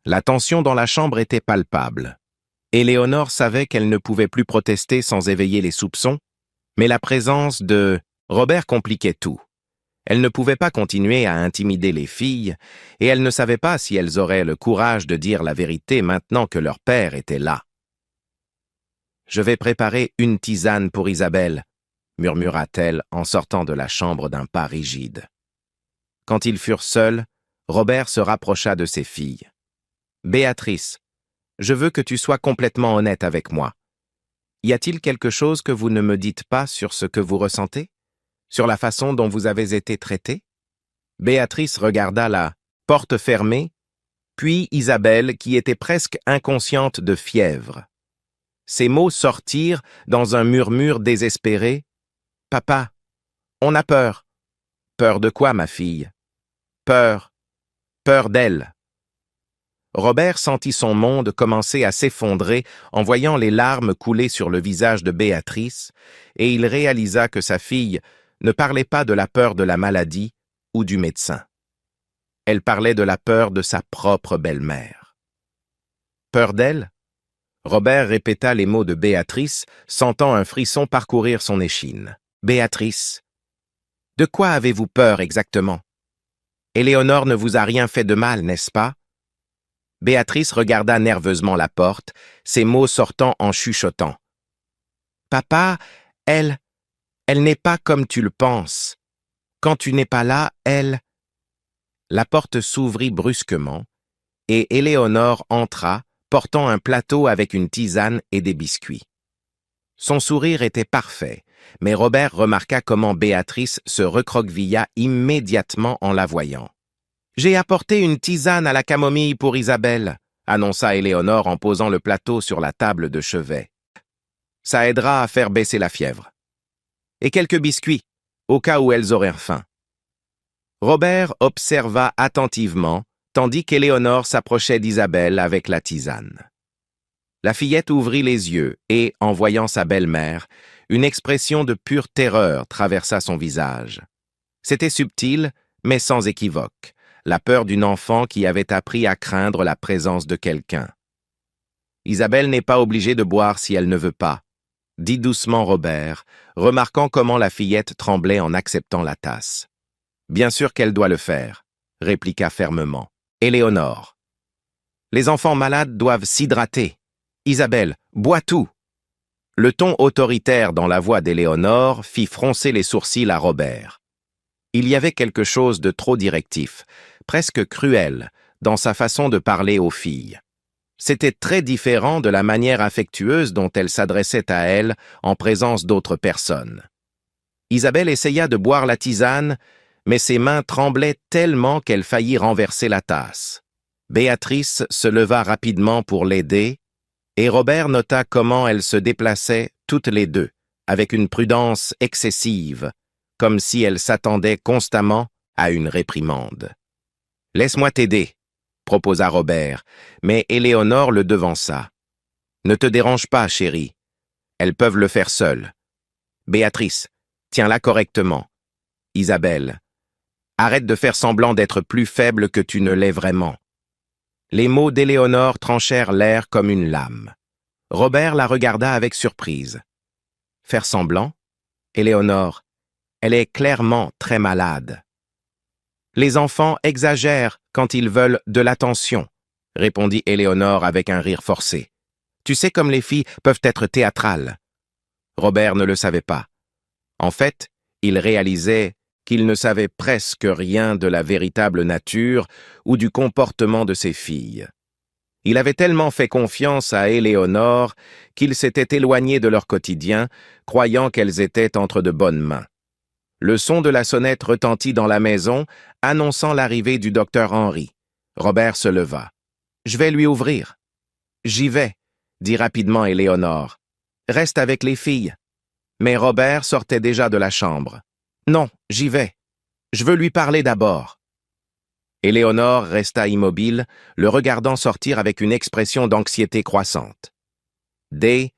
La tension dans la chambre était palpable. Éléonore savait qu'elle ne pouvait plus protester sans éveiller les soupçons, mais la présence de Robert compliquait tout. Elle ne pouvait pas continuer à intimider les filles, et elle ne savait pas si elles auraient le courage de dire la vérité maintenant que leur père était là. « Je vais préparer une tisane pour Isabelle, » murmura-t-elle en sortant de la chambre d'un pas rigide. Quand ils furent seuls, Robert se rapprocha de ses filles. « Béatrice, je veux que tu sois complètement honnête avec moi. Y a-t-il quelque chose que vous ne me dites pas sur ce que vous ressentez? Sur la façon dont vous avez été traitée ?» Béatrice regarda la porte fermée, puis Isabelle qui était presque inconsciente de fièvre. Ces mots sortirent dans un murmure désespéré. « Papa, on a peur. »« Peur de quoi, ma fille ? » ?»« Peur. Peur d'elle. » Robert sentit son monde commencer à s'effondrer en voyant les larmes couler sur le visage de Béatrice, et il réalisa que sa fille ne parlait pas de la peur de la maladie ou du médecin. Elle parlait de la peur de sa propre belle-mère. « Peur d'elle ?» Robert répéta les mots de Béatrice, sentant un frisson parcourir son échine. « Béatrice, de quoi avez-vous peur exactement? Éléonore ne vous a rien fait de mal, n'est-ce pas? » Béatrice regarda nerveusement la porte, ses mots sortant en chuchotant. « Papa, elle n'est pas comme tu le penses. Quand tu n'es pas là, elle... » La porte s'ouvrit brusquement, et Éléonore entra, portant un plateau avec une tisane et des biscuits. Son sourire était parfait, mais Robert remarqua comment Béatrice se recroquevilla immédiatement en la voyant. « J'ai apporté une tisane à la camomille pour Isabelle, » annonça Éléonore en posant le plateau sur la table de chevet. « Ça aidera à faire baisser la fièvre. Et quelques biscuits, au cas où elles auraient faim. » Robert observa attentivement, tandis qu'Éléonore s'approchait d'Isabelle avec la tisane. La fillette ouvrit les yeux et, en voyant sa belle-mère, une expression de pure terreur traversa son visage. C'était subtil, mais sans équivoque, la peur d'une enfant qui avait appris à craindre la présence de quelqu'un. « Isabelle n'est pas obligée de boire si elle ne veut pas, » dit doucement Robert, remarquant comment la fillette tremblait en acceptant la tasse. « Bien sûr qu'elle doit le faire, » répliqua fermement Éléonore. « Les enfants malades doivent s'hydrater. Isabelle, bois tout. » Le ton autoritaire dans la voix d'Éléonore fit froncer les sourcils à Robert. Il y avait quelque chose de trop directif, presque cruel, dans sa façon de parler aux filles. C'était très différent de la manière affectueuse dont elle s'adressait à elles en présence d'autres personnes. Isabelle essaya de boire la tisane, mais ses mains tremblaient tellement qu'elle faillit renverser la tasse. Béatrice se leva rapidement pour l'aider, et Robert nota comment elles se déplaçaient toutes les deux, avec une prudence excessive, comme si elles s'attendaient constamment à une réprimande. « Laisse-moi t'aider », proposa Robert, mais Éléonore le devança. « Ne te dérange pas, chérie. Elles peuvent le faire seules. Béatrice, tiens-la correctement. Isabelle, arrête de faire semblant d'être plus faible que tu ne l'es vraiment. » Les mots d'Éléonore tranchèrent l'air comme une lame. Robert la regarda avec surprise. « Faire semblant? Éléonore, elle est clairement très malade. » « Les enfants exagèrent quand ils veulent de l'attention, » répondit Éléonore avec un rire forcé. « Tu sais comme les filles peuvent être théâtrales. » Robert ne le savait pas. En fait, il réalisait qu'il ne savait presque rien de la véritable nature ou du comportement de ses filles. Il avait tellement fait confiance à Éléonore qu'il s'était éloigné de leur quotidien, croyant qu'elles étaient entre de bonnes mains. Le son de la sonnette retentit dans la maison, annonçant l'arrivée du docteur Henry. Robert se leva. « Je vais lui ouvrir. »« J'y vais, » dit rapidement Éléonore. « Reste avec les filles. » Mais Robert sortait déjà de la chambre. « Non, j'y vais. Je veux lui parler d'abord. » Éléonore resta immobile, le regardant sortir avec une expression d'anxiété croissante. Dès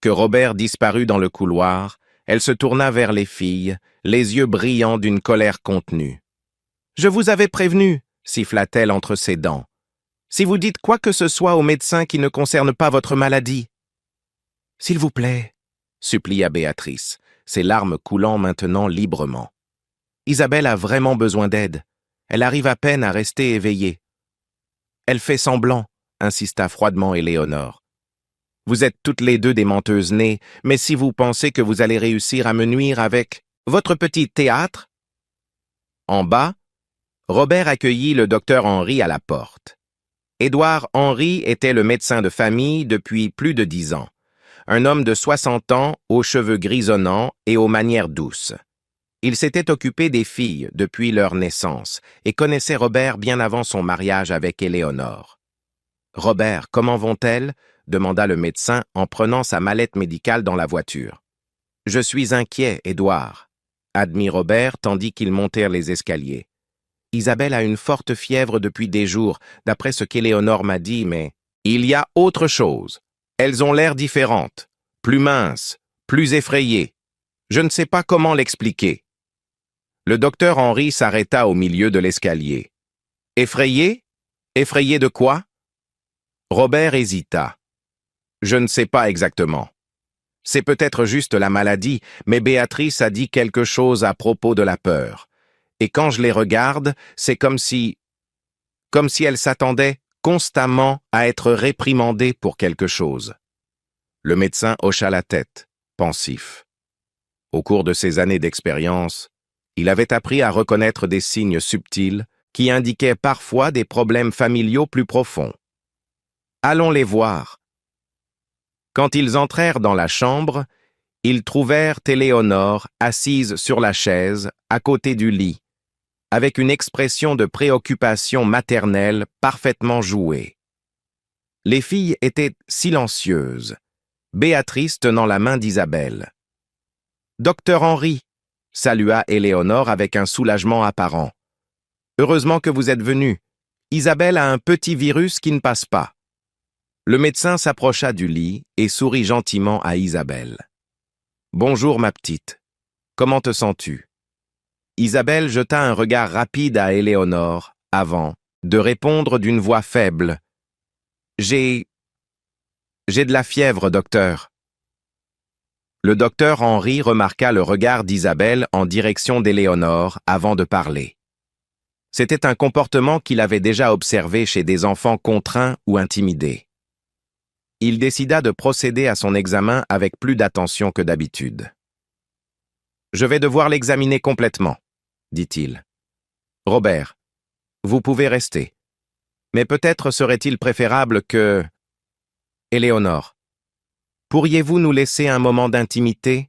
que Robert disparut dans le couloir, elle se tourna vers les filles, les yeux brillants d'une colère contenue. « Je vous avais prévenu, » siffla-t-elle entre ses dents. « Si vous dites quoi que ce soit au médecin qui ne concerne pas votre maladie. »« S'il vous plaît, » supplia Béatrice, ses larmes coulant maintenant librement. « Isabelle a vraiment besoin d'aide. Elle arrive à peine à rester éveillée. »« Elle fait semblant, » insista froidement Éléonore. « Vous êtes toutes les deux des menteuses nées, mais si vous pensez que vous allez réussir à me nuire avec votre petit théâtre... » En bas, Robert accueillit le docteur Henry à la porte. Édouard Henry était le médecin de famille depuis plus de 10 ans. Un homme de 60 ans, aux cheveux grisonnants et aux manières douces. Il s'était occupé des filles depuis leur naissance et connaissait Robert bien avant son mariage avec Éléonore. « Robert, comment vont-elles » demanda le médecin en prenant sa mallette médicale dans la voiture. « Je suis inquiet, Édouard » admit Robert tandis qu'ils montèrent les escaliers. « Isabelle a une forte fièvre depuis des jours, d'après ce qu'Éléonore m'a dit, mais... » « Il y a autre chose. Elles ont l'air différentes, plus minces, plus effrayées. Je ne sais pas comment l'expliquer. » Le docteur Henry s'arrêta au milieu de l'escalier. « Effrayé? Effrayé de quoi ?» Robert hésita. « Je ne sais pas exactement. C'est peut-être juste la maladie, mais Béatrice a dit quelque chose à propos de la peur. Et quand je les regarde, c'est comme si elle s'attendait constamment à être réprimandée pour quelque chose. » Le médecin hocha la tête, pensif. Au cours de ses années d'expérience, il avait appris à reconnaître des signes subtils qui indiquaient parfois des problèmes familiaux plus profonds. « Allons les voir. » Quand ils entrèrent dans la chambre, ils trouvèrent Éléonore assise sur la chaise, à côté du lit, avec une expression de préoccupation maternelle parfaitement jouée. Les filles étaient silencieuses, Béatrice tenant la main d'Isabelle. « Docteur Henry » salua Éléonore avec un soulagement apparent. « Heureusement que vous êtes venu. Isabelle a un petit virus qui ne passe pas. » Le médecin s'approcha du lit et sourit gentiment à Isabelle. « Bonjour, ma petite. Comment te sens-tu » Isabelle jeta un regard rapide à Éléonore avant de répondre d'une voix faible. « J'ai de la fièvre, docteur. » Le docteur Henry remarqua le regard d'Isabelle en direction d'Éléonore avant de parler. C'était un comportement qu'il avait déjà observé chez des enfants contraints ou intimidés. Il décida de procéder à son examen avec plus d'attention que d'habitude. « Je vais devoir l'examiner complètement, » dit-il. « Robert, vous pouvez rester. Mais peut-être serait-il préférable que... » « Éléonore, pourriez-vous nous laisser un moment d'intimité »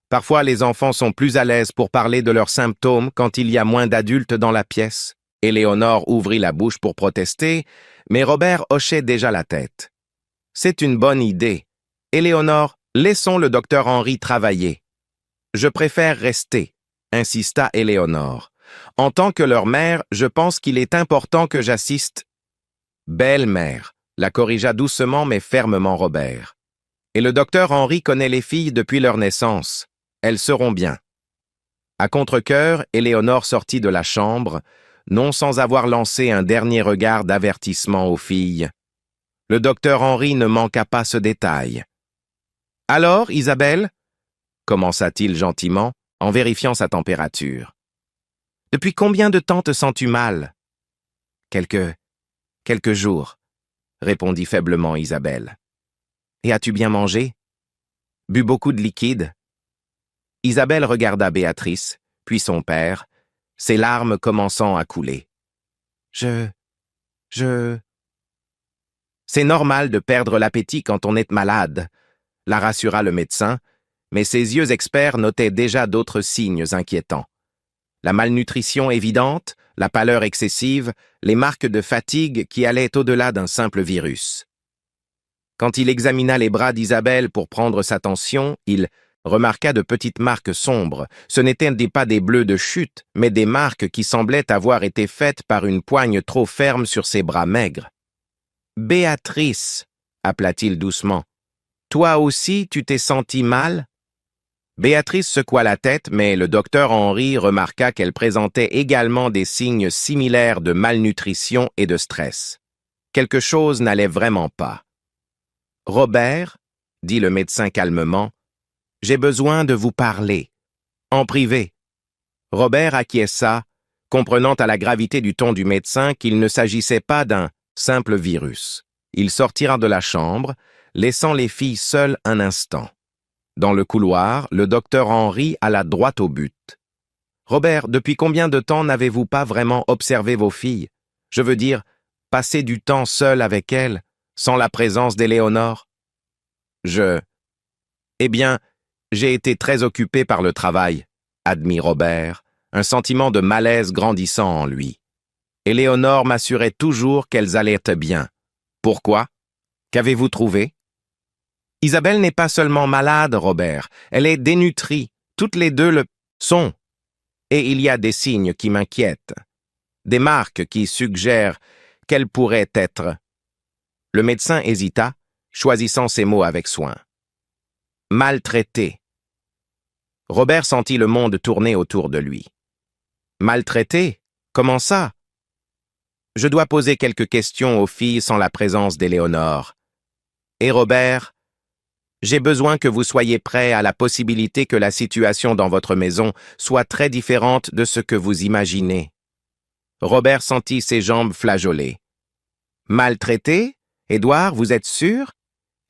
Parfois, les enfants sont plus à l'aise pour parler de leurs symptômes quand il y a moins d'adultes dans la pièce. Éléonore ouvrit la bouche pour protester, mais Robert hochait déjà la tête. « C'est une bonne idée. Éléonore, laissons le docteur Henry travailler. »« Je préfère rester, » insista Éléonore. « En tant que leur mère, je pense qu'il est important que j'assiste. »« Belle-mère », la corrigea doucement mais fermement Robert. « Et le docteur Henry connaît les filles depuis leur naissance. Elles seront bien. » À contre-cœur, Éléonore sortit de la chambre, non sans avoir lancé un dernier regard d'avertissement aux filles. Le docteur Henry ne manqua pas ce détail. « Alors, Isabelle » commença-t-il gentiment, en vérifiant sa température. « Depuis combien de temps te sens-tu mal ?»« Quelques jours, » répondit faiblement Isabelle. « Et as-tu bien mangé? Bu beaucoup de liquide ?» Isabelle regarda Béatrice, puis son père, ses larmes commençant à couler. « C'est normal de perdre l'appétit quand on est malade, » la rassura le médecin, mais ses yeux experts notaient déjà d'autres signes inquiétants. La malnutrition évidente, la pâleur excessive, les marques de fatigue qui allaient au-delà d'un simple virus. Quand il examina les bras d'Isabelle pour prendre sa tension, il remarqua de petites marques sombres. Ce n'étaient pas des bleus de chute, mais des marques qui semblaient avoir été faites par une poigne trop ferme sur ses bras maigres. « Béatrice » appela-t-il doucement. « Toi aussi, tu t'es sentie mal ?» Béatrice secoua la tête, mais le docteur Henry remarqua qu'elle présentait également des signes similaires de malnutrition et de stress. Quelque chose n'allait vraiment pas. « Robert, » dit le médecin calmement, « j'ai besoin de vous parler. En privé. » Robert acquiesça, comprenant à la gravité du ton du médecin qu'il ne s'agissait pas d'un simple virus. Il sortira de la chambre, laissant les filles seules un instant. Dans le couloir, le docteur Henry alla droit au but. « Robert, depuis combien de temps n'avez-vous pas vraiment observé vos filles? Je veux dire, passer du temps seul avec elles, sans la présence d'Éléonore? » Eh bien, j'ai été très occupé par le travail, admit Robert, un sentiment de malaise grandissant en lui. Éléonore m'assurait toujours qu'elles allaient bien. Pourquoi? Qu'avez-vous trouvé? Isabelle n'est pas seulement malade, Robert, elle est dénutrie. Toutes les deux le sont. Et il y a des signes qui m'inquiètent. Des marques qui suggèrent qu'elle pourrait être. Le médecin hésita, choisissant ses mots avec soin. Maltraitée. Robert sentit le monde tourner autour de lui. Maltraitée? Comment ça? Je dois poser quelques questions aux filles sans la présence d'Éléonore. Et Robert, j'ai besoin que vous soyez prêt à la possibilité que la situation dans votre maison soit très différente de ce que vous imaginez. Robert sentit ses jambes flageoler. Maltraitée? Édouard, vous êtes sûr?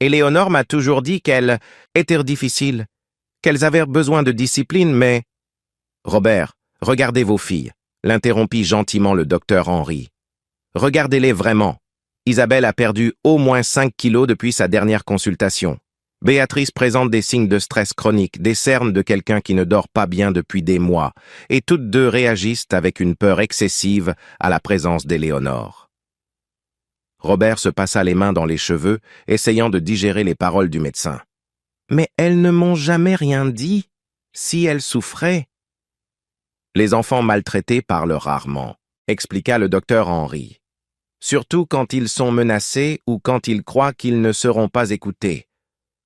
Éléonore m'a toujours dit qu'elles étaient difficiles, qu'elles avaient besoin de discipline, mais... Robert, regardez vos filles, l'interrompit gentiment le docteur Henry. Regardez-les vraiment. Isabelle a perdu au moins 5 kilos depuis sa dernière consultation. Béatrice présente des signes de stress chronique, des cernes de quelqu'un qui ne dort pas bien depuis des mois, et toutes deux réagissent avec une peur excessive à la présence d'Éléonore. Robert se passa les mains dans les cheveux, essayant de digérer les paroles du médecin. « Mais elles ne m'ont jamais rien dit, si elles souffraient. » Les enfants maltraités parlent rarement, expliqua le docteur Henry. Surtout quand ils sont menacés ou quand ils croient qu'ils ne seront pas écoutés.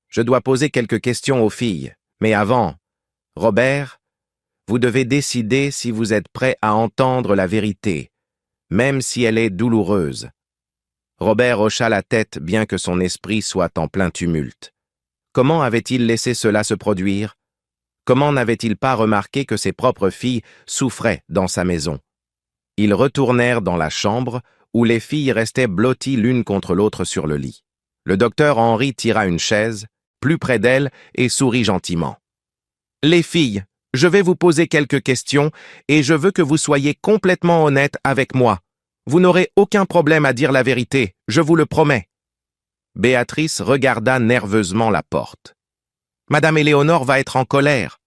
Je dois poser quelques questions aux filles, mais avant, Robert, vous devez décider si vous êtes prêt à entendre la vérité, même si elle est douloureuse. Robert hocha la tête bien que son esprit soit en plein tumulte. Comment avait-il laissé cela se produire? Comment n'avait-il pas remarqué que ses propres filles souffraient dans sa maison? Ils retournèrent dans la chambre où les filles restaient blotties l'une contre l'autre sur le lit. Le docteur Henry tira une chaise, plus près d'elle, et sourit gentiment. « Les filles, je vais vous poser quelques questions et je veux que vous soyez complètement honnêtes avec moi. Vous n'aurez aucun problème à dire la vérité, je vous le promets. » Béatrice regarda nerveusement la porte. « Madame Éléonore va être en colère. »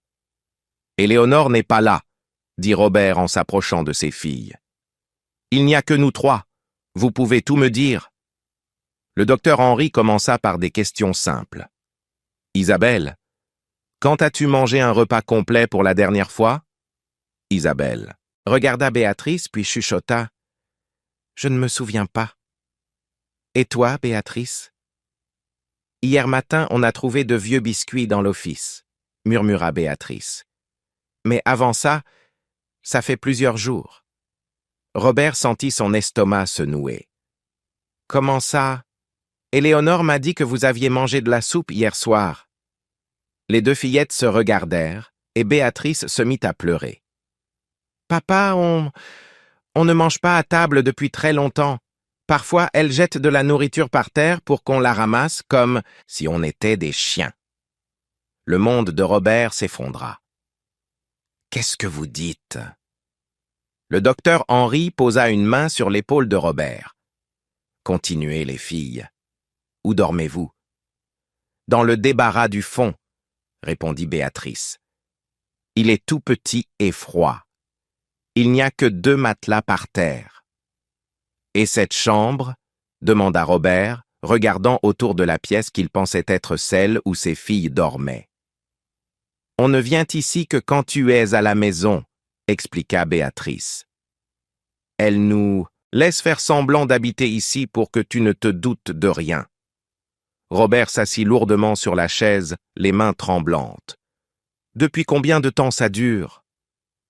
Éléonore n'est pas là, dit Robert en s'approchant de ses filles. Il n'y a que nous trois. Vous pouvez tout me dire. Le docteur Henry commença par des questions simples. Isabelle, quand as-tu mangé un repas complet pour la dernière fois? Isabelle regarda Béatrice puis chuchota. Je ne me souviens pas. Et toi, Béatrice? Hier matin, on a trouvé de vieux biscuits dans l'office, murmura Béatrice. Mais avant ça fait plusieurs jours. Robert sentit son estomac se nouer. Comment ça? Éléonore m'a dit que vous aviez mangé de la soupe hier soir. Les deux fillettes se regardèrent et Béatrice se mit à pleurer. Papa, on ne mange pas à table depuis très longtemps. Parfois, elle jette de la nourriture par terre pour qu'on la ramasse comme si on était des chiens. Le monde de Robert s'effondra. Qu'est-ce que vous dites? Le docteur Henry posa une main sur l'épaule de Robert. Continuez, les filles. Où dormez-vous? Dans le débarras du fond, répondit Béatrice. Il est tout petit et froid. Il n'y a que 2 matelas par terre. Et cette chambre? Demanda Robert, regardant autour de la pièce qu'il pensait être celle où ses filles dormaient. On ne vient ici que quand tu es à la maison, expliqua Béatrice. Elle nous laisse faire semblant d'habiter ici pour que tu ne te doutes de rien. Robert s'assit lourdement sur la chaise, les mains tremblantes. Depuis combien de temps ça dure?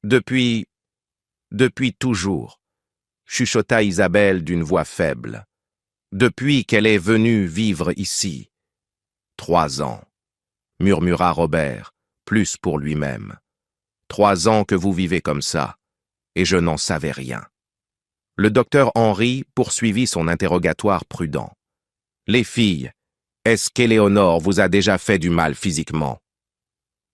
Depuis toujours, chuchota Isabelle d'une voix faible. Depuis qu'elle est venue vivre ici. 3 ans, murmura Robert, plus pour lui-même. 3 ans que vous vivez comme ça, et je n'en savais rien. Le docteur Henry poursuivit son interrogatoire prudent. Les filles, est-ce qu'Éléonore vous a déjà fait du mal physiquement?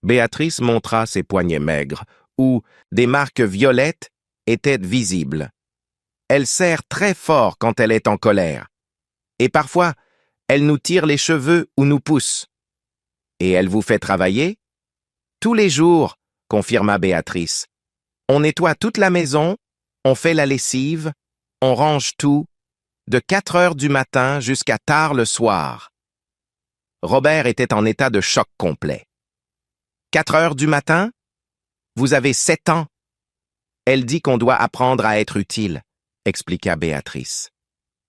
Béatrice montra ses poignets maigres, où des marques violettes étaient visibles. Elle serre très fort quand elle est en colère. Et parfois, elle nous tire les cheveux ou nous pousse. Et elle vous fait travailler? Tous les jours, confirma Béatrice. On nettoie toute la maison, on fait la lessive, on range tout, de 4 heures du matin jusqu'à tard le soir. Robert était en état de choc complet. 4 heures du matin? Vous avez 7 ans. Elle dit qu'on doit apprendre à être utile, expliqua Béatrice.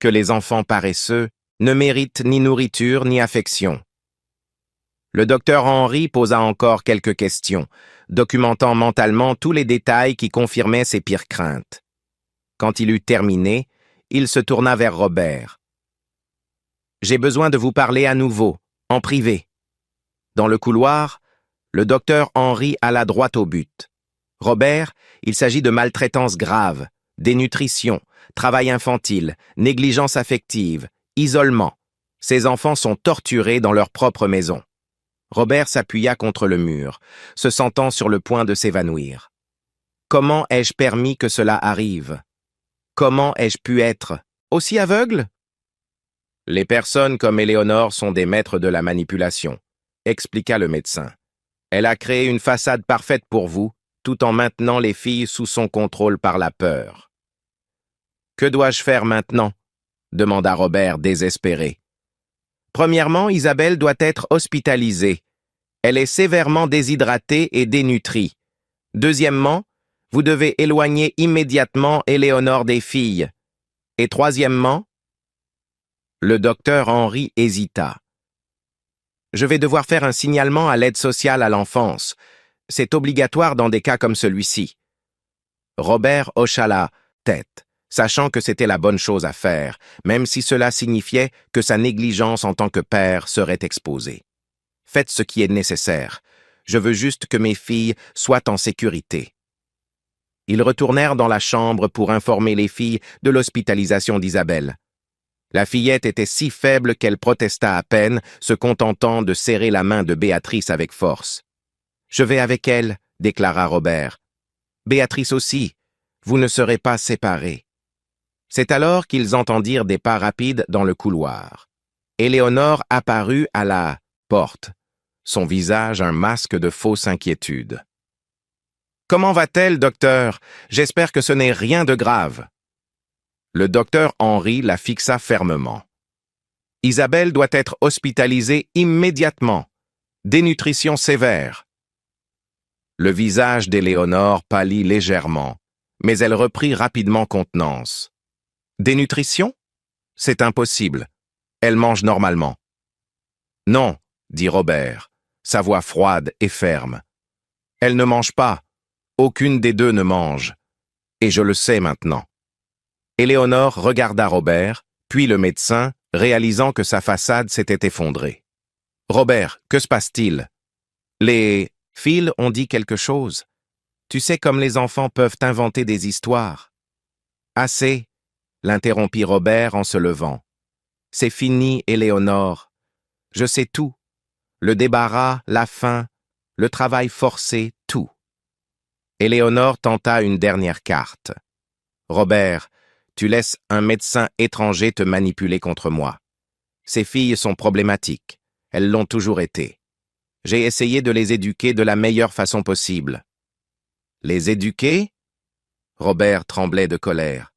Que les enfants paresseux ne méritent ni nourriture ni affection. Le docteur Henry posa encore quelques questions, documentant mentalement tous les détails qui confirmaient ses pires craintes. Quand il eut terminé, il se tourna vers Robert. « J'ai besoin de vous parler à nouveau, en privé. » Dans le couloir, le docteur Henry alla droit au but. « Robert, il s'agit de maltraitance grave, dénutrition, travail infantile, négligence affective, isolement. Ces enfants sont torturés dans leur propre maison. » Robert s'appuya contre le mur, se sentant sur le point de s'évanouir. Comment ai-je permis que cela arrive? Comment ai-je pu être aussi aveugle? Les personnes comme Éléonore sont des maîtres de la manipulation, expliqua le médecin. Elle a créé une façade parfaite pour vous, tout en maintenant les filles sous son contrôle par la peur. Que dois-je faire maintenant? Demanda Robert désespéré. Premièrement, Isabelle doit être hospitalisée. Elle est sévèrement déshydratée et dénutrie. Deuxièmement, vous devez éloigner immédiatement Éléonore des filles. Et troisièmement, le docteur Henry hésita. Je vais devoir faire un signalement à l'aide sociale à l'enfance. C'est obligatoire dans des cas comme celui-ci. Robert hocha la tête, sachant que c'était la bonne chose à faire, même si cela signifiait que sa négligence en tant que père serait exposée. Faites ce qui est nécessaire. Je veux juste que mes filles soient en sécurité. Ils retournèrent dans la chambre pour informer les filles de l'hospitalisation d'Isabelle. La fillette était si faible qu'elle protesta à peine, se contentant de serrer la main de Béatrice avec force. « Je vais avec elle, » déclara Robert. « Béatrice aussi, vous ne serez pas séparés. » C'est alors qu'ils entendirent des pas rapides dans le couloir. Éléonore apparut à la porte, son visage un masque de fausse inquiétude. Comment va-t-elle, docteur? J'espère que ce n'est rien de grave. Le docteur Henry la fixa fermement. Isabelle doit être hospitalisée immédiatement. Dénutrition sévère. Le visage d'Éléonore pâlit légèrement, mais elle reprit rapidement contenance. Dénutrition? C'est impossible. Elle mange normalement. Non, dit Robert, sa voix froide et ferme. Elle ne mange pas. Aucune des deux ne mange. Et je le sais maintenant. Éléonore regarda Robert, puis le médecin, réalisant que sa façade s'était effondrée. Robert, que se passe-t-il? Les fils ont dit quelque chose. Tu sais comme les enfants peuvent inventer des histoires. Assez, l'interrompit Robert en se levant. C'est fini, Éléonore. Je sais tout. Le débarras, la faim, le travail forcé, tout. Éléonore tenta une dernière carte. Robert, tu laisses un médecin étranger te manipuler contre moi. Ces filles sont problématiques. Elles l'ont toujours été. J'ai essayé de les éduquer de la meilleure façon possible. Les éduquer? Robert tremblait de colère.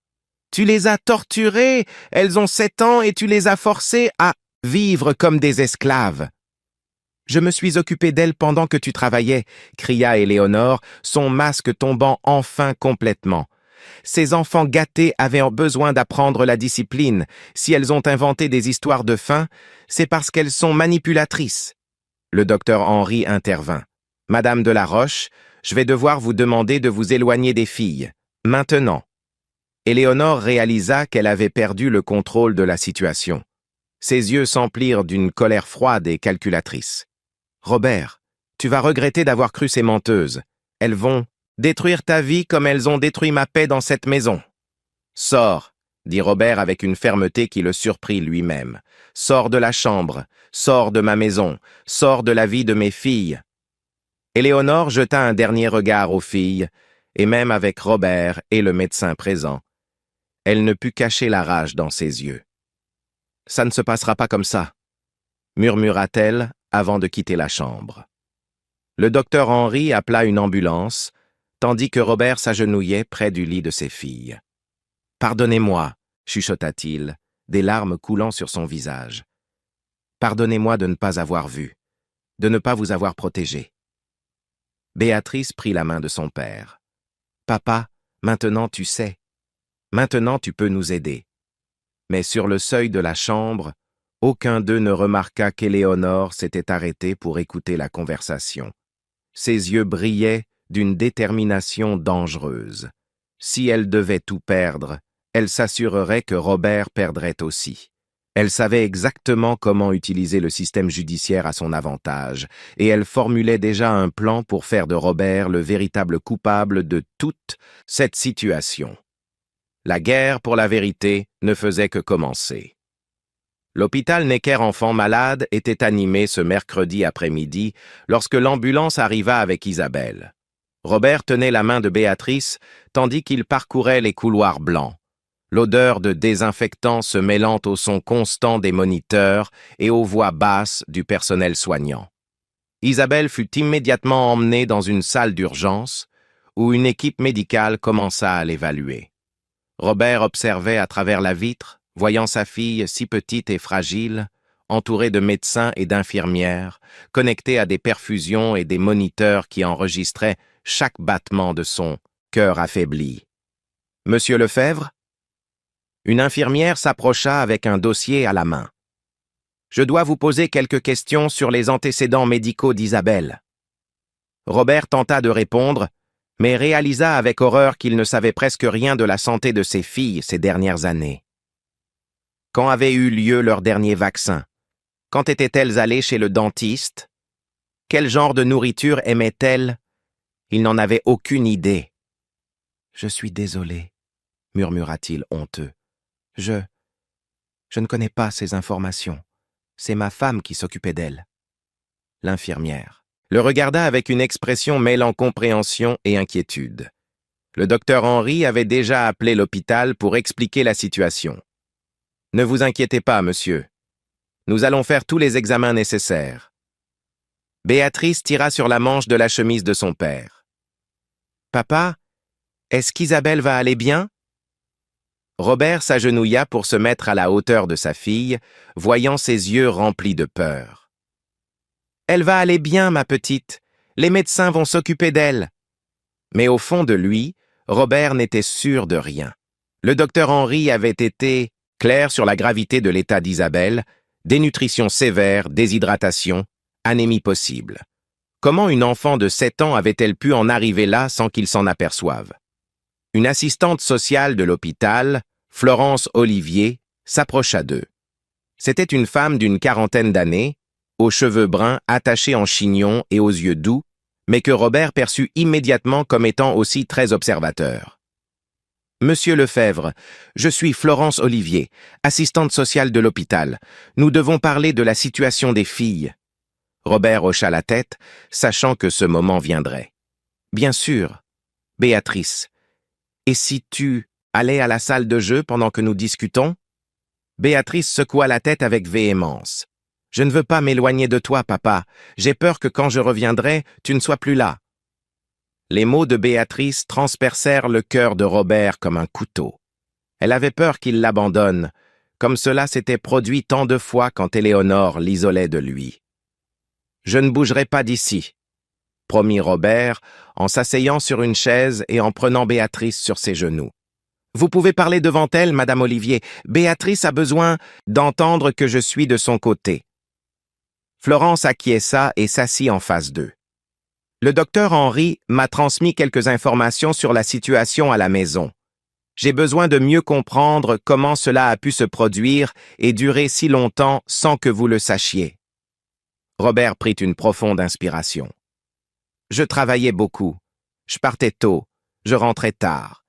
Tu les as torturées, elles ont 7 ans et tu les as forcées à vivre comme des esclaves. Je me suis occupé d'elles pendant que tu travaillais, cria Éléonore, son masque tombant enfin complètement. Ces enfants gâtés avaient besoin d'apprendre la discipline. Si elles ont inventé des histoires de faim, c'est parce qu'elles sont manipulatrices. Le docteur Henry intervint. Madame de la Roche, je vais devoir vous demander de vous éloigner des filles. Maintenant. Éléonore réalisa qu'elle avait perdu le contrôle de la situation. Ses yeux s'emplirent d'une colère froide et calculatrice. Robert, tu vas regretter d'avoir cru ces menteuses. Elles vont détruire ta vie comme elles ont détruit ma paix dans cette maison. Sors, dit Robert avec une fermeté qui le surprit lui-même. Sors de la chambre, sors de ma maison, sors de la vie de mes filles. Éléonore jeta un dernier regard aux filles, et même avec Robert et le médecin présent, elle ne put cacher la rage dans ses yeux. Ça ne se passera pas comme ça, murmura-t-elle avant de quitter la chambre. Le docteur Henry appela une ambulance, tandis que Robert s'agenouillait près du lit de ses filles. « Pardonnez-moi, chuchota-t-il, des larmes coulant sur son visage. Pardonnez-moi de ne pas avoir vu, de ne pas vous avoir protégé. » Béatrice prit la main de son père. « Papa, maintenant tu sais. Maintenant tu peux nous aider. » Mais sur le seuil de la chambre, aucun d'eux ne remarqua qu'Éléonore s'était arrêtée pour écouter la conversation. Ses yeux brillaient d'une détermination dangereuse. Si elle devait tout perdre, elle s'assurerait que Robert perdrait aussi. Elle savait exactement comment utiliser le système judiciaire à son avantage, et elle formulait déjà un plan pour faire de Robert le véritable coupable de toute cette situation. La guerre pour la vérité ne faisait que commencer. L'hôpital Necker-Enfants Malades était animé ce mercredi après-midi lorsque l'ambulance arriva avec Isabelle. Robert tenait la main de Béatrice tandis qu'il parcourait les couloirs blancs, l'odeur de désinfectant se mêlant au son constant des moniteurs et aux voix basses du personnel soignant. Isabelle fut immédiatement emmenée dans une salle d'urgence où une équipe médicale commença à l'évaluer. Robert observait à travers la vitre, voyant sa fille si petite et fragile, entourée de médecins et d'infirmières, connectée à des perfusions et des moniteurs qui enregistraient chaque battement de son cœur affaibli. « Monsieur Lefebvre ?» Une infirmière s'approcha avec un dossier à la main. « Je dois vous poser quelques questions sur les antécédents médicaux d'Isabelle. » Robert tenta de répondre, mais réalisa avec horreur qu'il ne savait presque rien de la santé de ses filles ces dernières années. Quand avait eu lieu leur dernier vaccin? Quand étaient-elles allées chez le dentiste? Quel genre de nourriture aimaient-elles? Il n'en avait aucune idée. « Je suis désolé, » murmura-t-il honteux. « Je ne connais pas ces informations. C'est ma femme qui s'occupait d'elle. » L'infirmière le regarda avec une expression mêlant compréhension et inquiétude. Le docteur Henry avait déjà appelé l'hôpital pour expliquer la situation. « Ne vous inquiétez pas, monsieur. Nous allons faire tous les examens nécessaires. » Béatrice tira sur la manche de la chemise de son père. Papa, est-ce qu'Isabelle va aller bien? Robert s'agenouilla pour se mettre à la hauteur de sa fille, voyant ses yeux remplis de peur. Elle va aller bien, ma petite. Les médecins vont s'occuper d'elle. Mais au fond de lui, Robert n'était sûr de rien. Le docteur Henry avait été clair sur la gravité de l'état d'Isabelle, dénutrition sévère, déshydratation, anémie possible. Comment une enfant de 7 ans avait-elle pu en arriver là sans qu'il s'en aperçoive? Une assistante sociale de l'hôpital, Florence Olivier, s'approcha d'eux. C'était une femme d'une quarantaine d'années, aux cheveux bruns attachés en chignon et aux yeux doux, mais que Robert perçut immédiatement comme étant aussi très observateur. « Monsieur Lefebvre, je suis Florence Olivier, assistante sociale de l'hôpital. Nous devons parler de la situation des filles. » Robert hocha la tête, sachant que ce moment viendrait. « Bien sûr. Béatrice. Et si tu allais à la salle de jeu pendant que nous discutons? » Béatrice secoua la tête avec véhémence. « Je ne veux pas m'éloigner de toi, papa. J'ai peur que quand je reviendrai, tu ne sois plus là. » Les mots de Béatrice transpercèrent le cœur de Robert comme un couteau. Elle avait peur qu'il l'abandonne, comme cela s'était produit tant de fois quand Éléonore l'isolait de lui. « Je ne bougerai pas d'ici, » promit Robert, en s'asseyant sur une chaise et en prenant Béatrice sur ses genoux. « Vous pouvez parler devant elle, Madame Olivier. Béatrice a besoin d'entendre que je suis de son côté. » Florence acquiesça et s'assit en face d'eux. « Le docteur Henry m'a transmis quelques informations sur la situation à la maison. J'ai besoin de mieux comprendre comment cela a pu se produire et durer si longtemps sans que vous le sachiez. » Robert prit une profonde inspiration. « Je travaillais beaucoup. Je partais tôt. Je rentrais tard.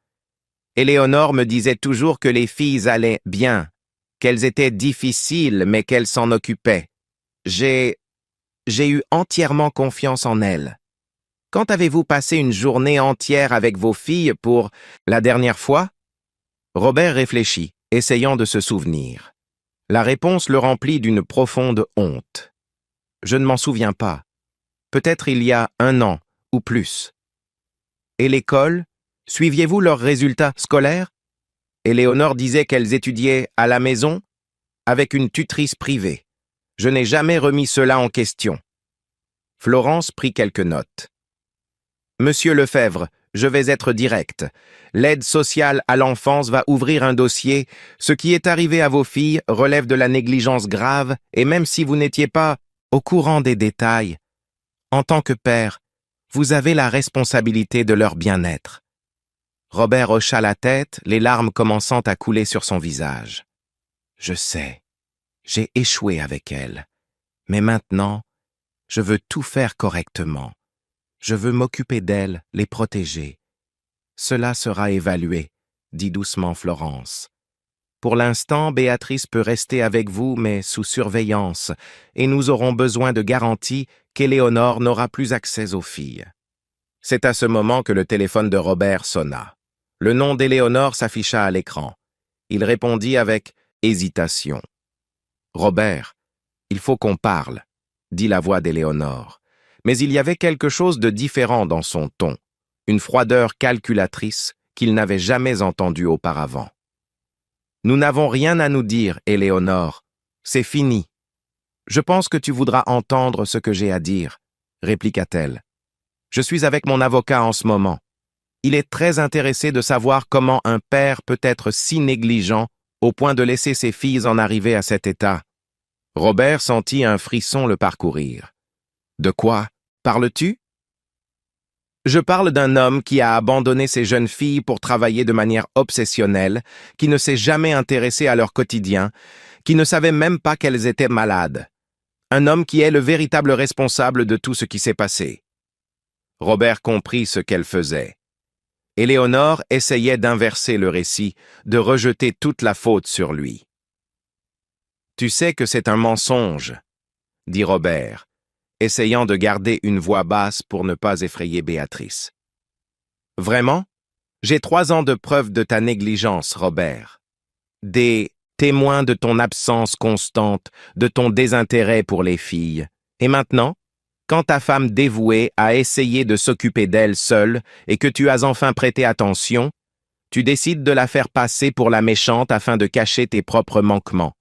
Éléonore me disait toujours que les filles allaient bien, qu'elles étaient difficiles, mais qu'elles s'en occupaient. J'ai eu entièrement confiance en elles. Quand avez-vous passé une journée entière avec vos filles pour la dernière fois? » Robert réfléchit, essayant de se souvenir. La réponse le remplit d'une profonde honte. « Je ne m'en souviens pas. Peut-être il y a 1 an ou plus. » « Et l'école? Suiviez-vous leurs résultats scolaires? » Éléonore disait qu'elles étudiaient à la maison avec une tutrice privée. Je n'ai jamais remis cela en question. Florence prit quelques notes. « Monsieur Lefebvre, je vais être direct. L'aide sociale à l'enfance va ouvrir un dossier. Ce qui est arrivé à vos filles relève de la négligence grave et même si vous n'étiez pas au courant des détails, en tant que père, vous avez la responsabilité de leur bien-être. » Robert hocha la tête, les larmes commençant à couler sur son visage. « Je sais, j'ai échoué avec elles. Mais maintenant, je veux tout faire correctement. Je veux m'occuper d'elles, les protéger. Cela sera évalué, » dit doucement Florence. « Pour l'instant, Béatrice peut rester avec vous, mais sous surveillance, et nous aurons besoin de garanties qu'Éléonore n'aura plus accès aux filles. » C'est à ce moment que le téléphone de Robert sonna. Le nom d'Éléonore s'afficha à l'écran. Il répondit avec hésitation. « Robert, il faut qu'on parle, » dit la voix d'Éléonore. Mais il y avait quelque chose de différent dans son ton, une froideur calculatrice qu'il n'avait jamais entendue auparavant. « Nous n'avons rien à nous dire, Éléonore. C'est fini. Je pense que tu voudras entendre ce que j'ai à dire, » répliqua-t-elle. « Je suis avec mon avocat en ce moment. Il est très intéressé de savoir comment un père peut être si négligent au point de laisser ses filles en arriver à cet état. » Robert sentit un frisson le parcourir. « De quoi parles-tu? » « Je parle d'un homme qui a abandonné ses jeunes filles pour travailler de manière obsessionnelle, qui ne s'est jamais intéressé à leur quotidien, qui ne savait même pas qu'elles étaient malades. Un homme qui est le véritable responsable de tout ce qui s'est passé. » Robert comprit ce qu'elle faisait. Éléonore essayait d'inverser le récit, de rejeter toute la faute sur lui. « Tu sais que c'est un mensonge, » dit Robert, essayant de garder une voix basse pour ne pas effrayer Béatrice. « Vraiment? J'ai 3 ans de preuves de ta négligence, Robert. Des témoins de ton absence constante, de ton désintérêt pour les filles. Et maintenant, Quand ta femme dévouée a essayé de s'occuper d'elle seule et que tu as enfin prêté attention, tu décides de la faire passer pour la méchante afin de cacher tes propres manquements.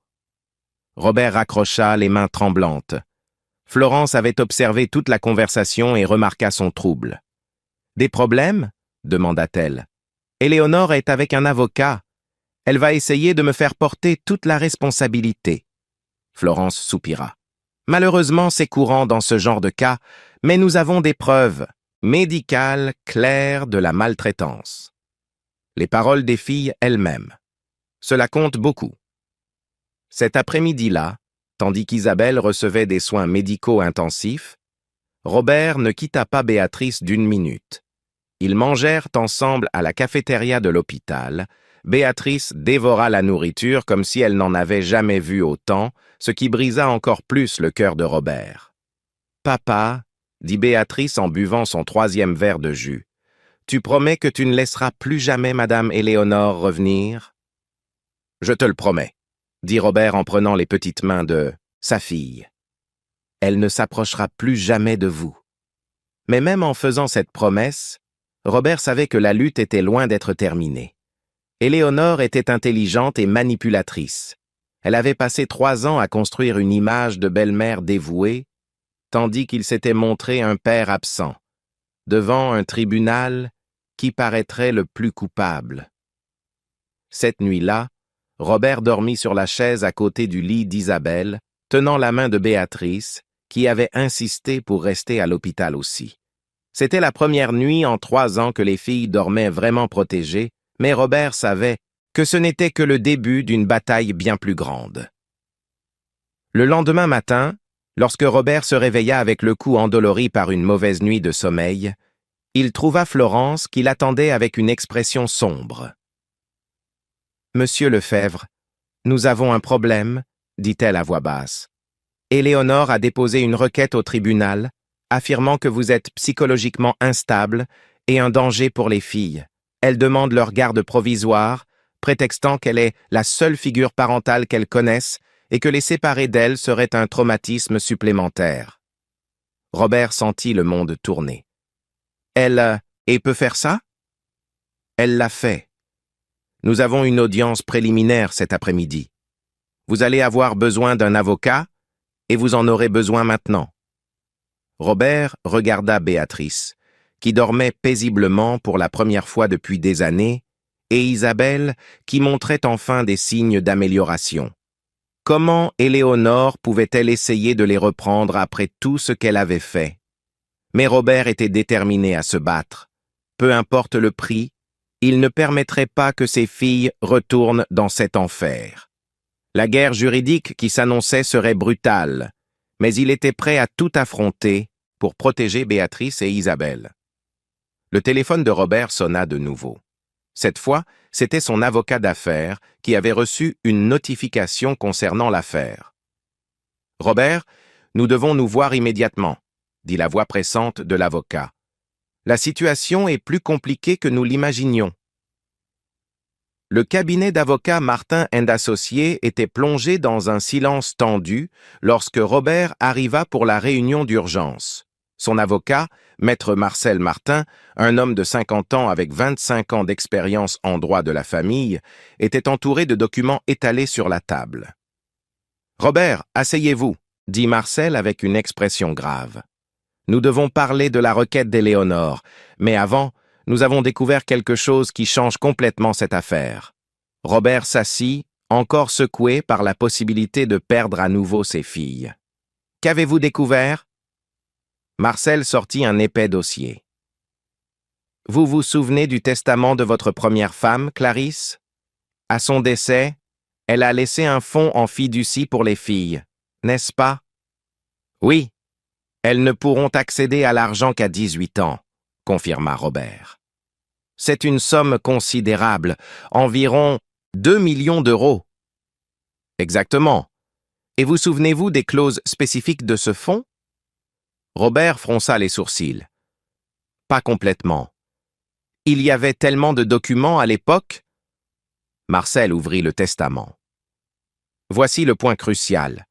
Robert raccrocha les mains tremblantes. Florence avait observé toute la conversation et remarqua son trouble. « Des problèmes ?» demanda-t-elle. « Éléonore est avec un avocat. Elle va essayer de me faire porter toute la responsabilité. » Florence soupira. « Malheureusement, c'est courant dans ce genre de cas, mais nous avons des preuves médicales claires de la maltraitance. » Les paroles des filles elles-mêmes. Cela compte beaucoup. Cet après-midi-là, tandis qu'Isabelle recevait des soins médicaux intensifs, Robert ne quitta pas Béatrice d'une minute. Ils mangèrent ensemble à la cafétéria de l'hôpital. Béatrice dévora la nourriture comme si elle n'en avait jamais vu autant, ce qui brisa encore plus le cœur de Robert. « Papa, » dit Béatrice en buvant son 3e verre de jus, « tu promets que tu ne laisseras plus jamais Madame Éléonore revenir ?»« Je te le promets, » dit Robert en prenant les petites mains de sa fille. « Elle ne s'approchera plus jamais de vous. » Mais même en faisant cette promesse, Robert savait que la lutte était loin d'être terminée. Éléonore était intelligente et manipulatrice. Elle avait passé 3 ans à construire une image de belle-mère dévouée, tandis qu'il s'était montré un père absent, devant un tribunal qui paraîtrait le plus coupable. Cette nuit-là, Robert dormit sur la chaise à côté du lit d'Isabelle, tenant la main de Béatrice, qui avait insisté pour rester à l'hôpital aussi. C'était la première nuit en 3 ans que les filles dormaient vraiment protégées, mais Robert savait que ce n'était que le début d'une bataille bien plus grande. Le lendemain matin, lorsque Robert se réveilla avec le cou endolori par une mauvaise nuit de sommeil, il trouva Florence qui l'attendait avec une expression sombre. « Monsieur Lefebvre, nous avons un problème, » dit-elle à voix basse. « Éléonore a déposé une requête au tribunal, affirmant que vous êtes psychologiquement instable et un danger pour les filles. Elle demande leur garde provisoire, prétextant qu'elle est la seule figure parentale qu'elles connaissent et que les séparer d'elle serait un traumatisme supplémentaire. » Robert sentit le monde tourner. « Elle peut faire ça ?»« Elle l'a fait. Nous avons une audience préliminaire cet après-midi. Vous allez avoir besoin d'un avocat et vous en aurez besoin maintenant. » Robert regarda Béatrice, qui dormait paisiblement pour la première fois depuis des années, et Isabelle, qui montrait enfin des signes d'amélioration. Comment Éléonore pouvait-elle essayer de les reprendre après tout ce qu'elle avait fait? Mais Robert était déterminé à se battre. Peu importe le prix, il ne permettrait pas que ses filles retournent dans cet enfer. La guerre juridique qui s'annonçait serait brutale, mais il était prêt à tout affronter pour protéger Béatrice et Isabelle. Le téléphone de Robert sonna de nouveau. Cette fois, c'était son avocat d'affaires qui avait reçu une notification concernant l'affaire. « Robert, nous devons nous voir immédiatement, » dit la voix pressante de l'avocat. « La situation est plus compliquée que nous l'imaginions. » Le cabinet d'avocats Martin & Associés était plongé dans un silence tendu lorsque Robert arriva pour la réunion d'urgence. Son avocat, maître Marcel Martin, un homme de 50 ans avec 25 ans d'expérience en droit de la famille, était entouré de documents étalés sur la table. « Robert, asseyez-vous, » dit Marcel avec une expression grave. « Nous devons parler de la requête d'Éléonore, mais avant, nous avons découvert quelque chose qui change complètement cette affaire. » Robert s'assit, encore secoué par la possibilité de perdre à nouveau ses filles. « Qu'avez-vous découvert ?» Marcel sortit un épais dossier. « Vous vous souvenez du testament de votre première femme, Clarisse? À son décès, elle a laissé un fonds en fiducie pour les filles, n'est-ce pas? » « Oui, elles ne pourront accéder à l'argent qu'à 18 ans, » confirma Robert. « C'est une somme considérable, environ 2 millions d'euros. » « Exactement. Et vous souvenez-vous des clauses spécifiques de ce fonds? » Robert fronça les sourcils. « Pas complètement. Il y avait tellement de documents à l'époque. » Marcel ouvrit le testament. « Voici le point crucial.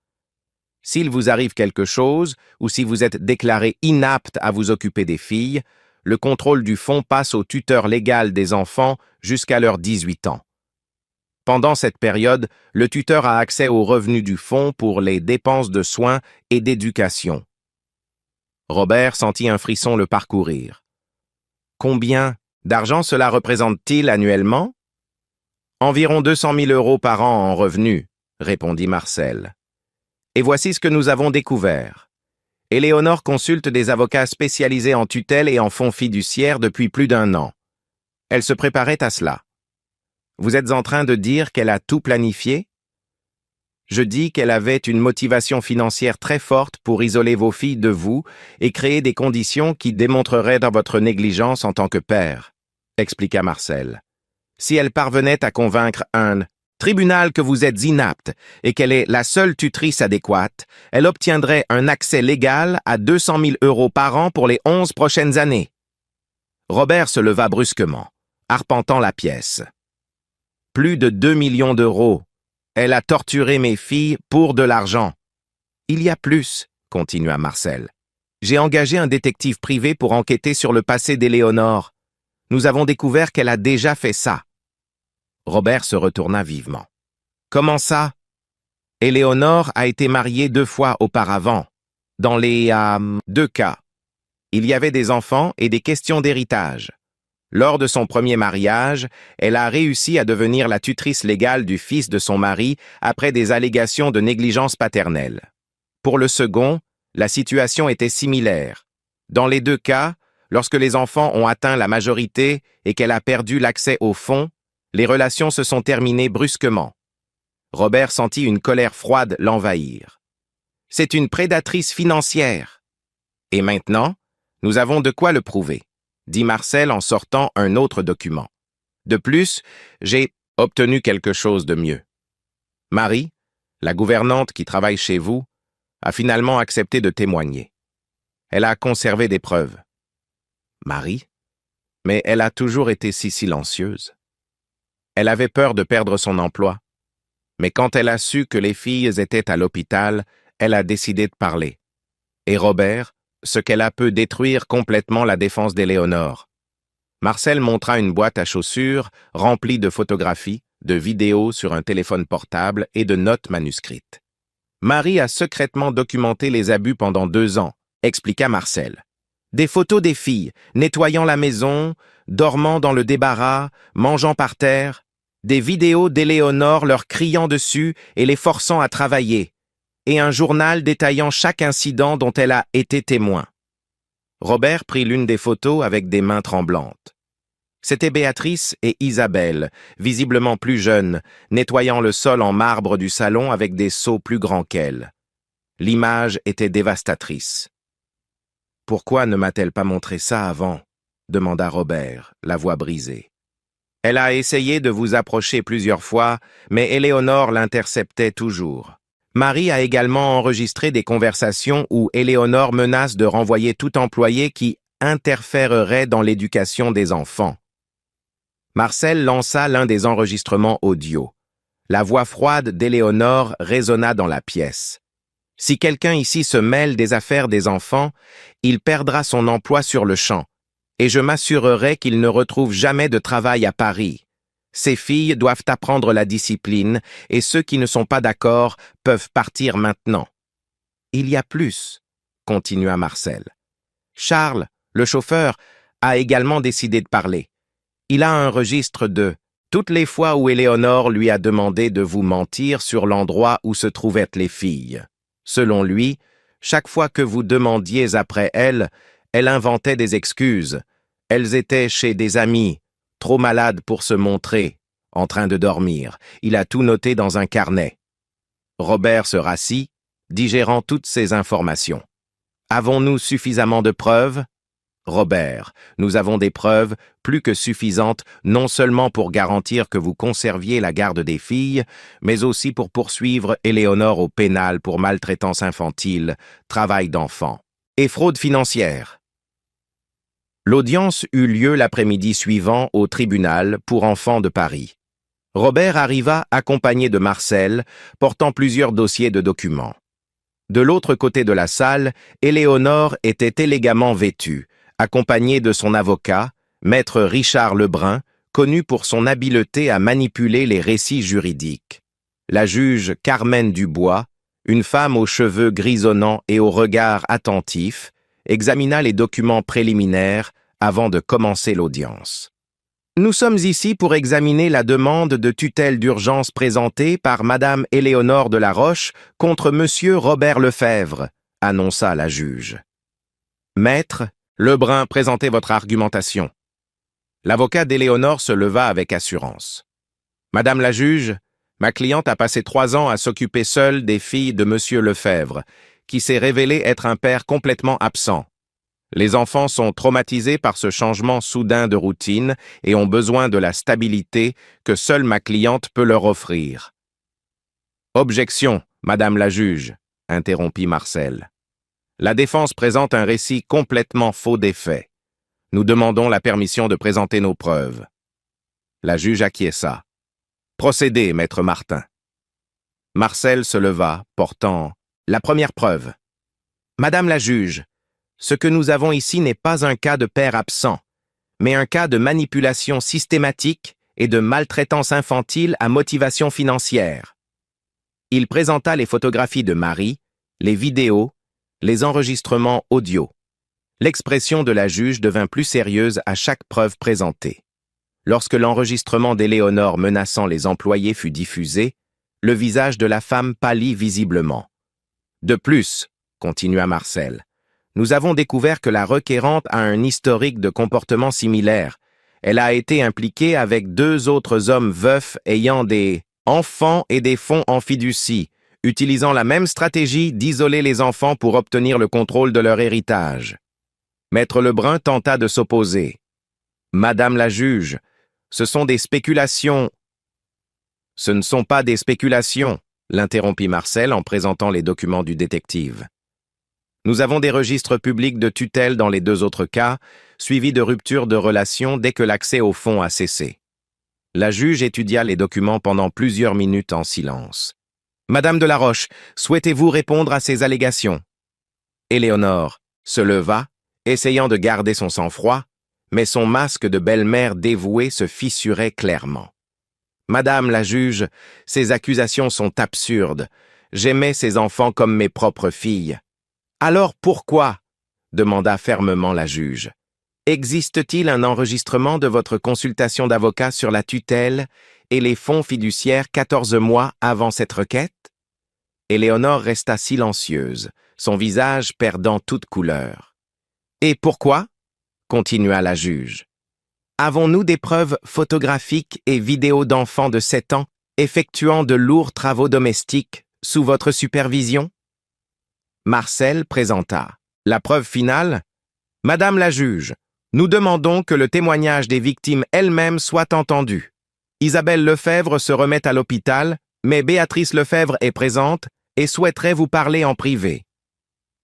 S'il vous arrive quelque chose, ou si vous êtes déclaré inapte à vous occuper des filles, le contrôle du fonds passe au tuteur légal des enfants jusqu'à leurs 18 ans. Pendant cette période, le tuteur a accès aux revenus du fonds pour les dépenses de soins et d'éducation. Robert sentit un frisson le parcourir. Combien d'argent cela représente-t-il annuellement? Environ 200 000 € par an en revenus, répondit Marcel. Et voici ce que nous avons découvert. Éléonore consulte des avocats spécialisés en tutelle et en fonds fiduciaires depuis plus d'1 an. Elle se préparait à cela. Vous êtes en train de dire qu'elle a tout planifié? Je dis qu'elle avait une motivation financière très forte pour isoler vos filles de vous et créer des conditions qui démontreraient dans votre négligence en tant que père, expliqua Marcel. Si elle parvenait à convaincre un tribunal que vous êtes inapte et qu'elle est la seule tutrice adéquate, elle obtiendrait un accès légal à 200 000 € par an pour les 11 prochaines années. Robert se leva brusquement, arpentant la pièce. Plus de 2 millions d'euros. Elle a torturé mes filles pour de l'argent. Il y a plus, continua Marcel. J'ai engagé un détective privé pour enquêter sur le passé d'Éléonore. Nous avons découvert qu'elle a déjà fait ça. Robert se retourna vivement. Comment ça? Éléonore a été mariée 2 fois auparavant. Dans les 2 cas, il y avait des enfants et des questions d'héritage. Lors de son premier mariage, elle a réussi à devenir la tutrice légale du fils de son mari après des allégations de négligence paternelle. Pour le second, la situation était similaire. Dans les 2 cas, lorsque les enfants ont atteint la majorité et qu'elle a perdu l'accès aux fonds, les relations se sont terminées brusquement. Robert sentit une colère froide l'envahir. C'est une prédatrice financière. Et maintenant, nous avons de quoi le prouver, dit Marcel en sortant un autre document. De plus, j'ai obtenu quelque chose de mieux. Marie, la gouvernante qui travaille chez vous, a finalement accepté de témoigner. Elle a conservé des preuves. Marie? Mais elle a toujours été si silencieuse. Elle avait peur de perdre son emploi. Mais quand elle a su que les filles étaient à l'hôpital, elle a décidé de parler. Et Robert, ce qu'elle a peut détruire complètement la défense d'Éléonore. Marcel montra une boîte à chaussures remplie de photographies, de vidéos sur un téléphone portable et de notes manuscrites. Marie a secrètement documenté les abus pendant 2 ans, expliqua Marcel. Des photos des filles, nettoyant la maison, dormant dans le débarras, mangeant par terre, des vidéos d'Éléonore leur criant dessus et les forçant à travailler, et un journal détaillant chaque incident dont elle a été témoin. Robert prit l'une des photos avec des mains tremblantes. C'étaient Béatrice et Isabelle, visiblement plus jeunes, nettoyant le sol en marbre du salon avec des seaux plus grands qu'elles. L'image était dévastatrice. « Pourquoi ne m'a-t-elle pas montré ça avant ?» demanda Robert, la voix brisée. « Elle a essayé de vous approcher plusieurs fois, mais Éléonore l'interceptait toujours. Marie a également enregistré des conversations où Éléonore menace de renvoyer tout employé qui interférerait dans l'éducation des enfants. » Marcel lança l'un des enregistrements audio. La voix froide d'Éléonore résonna dans la pièce. « Si quelqu'un ici se mêle des affaires des enfants, il perdra son emploi sur le champ, et je m'assurerai qu'il ne retrouve jamais de travail à Paris. Ces filles doivent apprendre la discipline, et ceux qui ne sont pas d'accord peuvent partir maintenant. » « Il y a plus, » continua Marcel. Charles, le chauffeur, a également décidé de parler. Il a un registre de toutes les fois où Éléonore lui a demandé de vous mentir sur l'endroit où se trouvaient les filles. Selon lui, chaque fois que vous demandiez après elle, elle inventait des excuses. Elles étaient chez des amis, trop malades pour se montrer, en train de dormir. Il a tout noté dans un carnet. Robert se rassit, digérant toutes ces informations. Avons-nous suffisamment de preuves? Robert, nous avons des preuves plus que suffisantes non seulement pour garantir que vous conserviez la garde des filles, mais aussi pour poursuivre Éléonore au pénal pour maltraitance infantile, travail d'enfant et fraude financière. L'audience eut lieu l'après-midi suivant au tribunal pour enfants de Paris. Robert arriva accompagné de Marcel, portant plusieurs dossiers de documents. De l'autre côté de la salle, Éléonore était élégamment vêtue, accompagnée de son avocat, maître Richard Lebrun, connu pour son habileté à manipuler les récits juridiques. La juge Carmen Dubois, une femme aux cheveux grisonnants et au regard attentif, examina les documents préliminaires avant de commencer l'audience. Nous sommes ici pour examiner la demande de tutelle d'urgence présentée par Madame Éléonore de la Roche contre Monsieur Robert Lefebvre, annonça la juge. Maître, Lebrun, présentez votre argumentation. L'avocat d'Éléonore se leva avec assurance. Madame la juge, ma cliente a passé 3 ans à s'occuper seule des filles de Monsieur Lefebvre, qui s'est révélé être un père complètement absent. Les enfants sont traumatisés par ce changement soudain de routine et ont besoin de la stabilité que seule ma cliente peut leur offrir. Objection, Madame la juge, interrompit Marcel. La défense présente un récit complètement faux des faits. Nous demandons la permission de présenter nos preuves. La juge acquiesça. Procédez, maître Martin. Marcel se leva, portant la première preuve. Madame la juge, ce que nous avons ici n'est pas un cas de père absent, mais un cas de manipulation systématique et de maltraitance infantile à motivation financière. Il présenta les photographies de Marie, les vidéos, les enregistrements audio. L'expression de la juge devint plus sérieuse à chaque preuve présentée. Lorsque l'enregistrement d'Éléonore menaçant les employés fut diffusé, le visage de la femme pâlit visiblement. De plus, continua Marcel, nous avons découvert que la requérante a un historique de comportement similaire. Elle a été impliquée avec 2 autres hommes veufs ayant des enfants et des fonds en fiducie, utilisant la même stratégie d'isoler les enfants pour obtenir le contrôle de leur héritage. Maître Lebrun tenta de s'opposer. Madame la juge, ce sont des spéculations. Ce ne sont pas des spéculations, l'interrompit Marcel en présentant les documents du détective. Nous avons des registres publics de tutelle dans les 2 autres cas, suivis de rupture de relation dès que l'accès aux fonds a cessé. La juge étudia les documents pendant plusieurs minutes en silence. Madame de la Roche, souhaitez-vous répondre à ces allégations? Éléonore se leva, essayant de garder son sang-froid, mais son masque de belle-mère dévouée se fissurait clairement. Madame la juge, ces accusations sont absurdes. J'aimais ces enfants comme mes propres filles. Alors pourquoi? Demanda fermement la juge. Existe-t-il un enregistrement de votre consultation d'avocat sur la tutelle et les fonds fiduciaires 14 mois avant cette requête? Éléonore resta silencieuse, son visage perdant toute couleur. Et pourquoi? Continua la juge. Avons-nous des preuves photographiques et vidéos d'enfants de 7 ans effectuant de lourds travaux domestiques sous votre supervision? Marcel présenta. La preuve finale? Madame la juge, nous demandons que le témoignage des victimes elles-mêmes soit entendu. Isabelle Lefebvre se remet à l'hôpital, mais Béatrice Lefebvre est présente et souhaiterait vous parler en privé.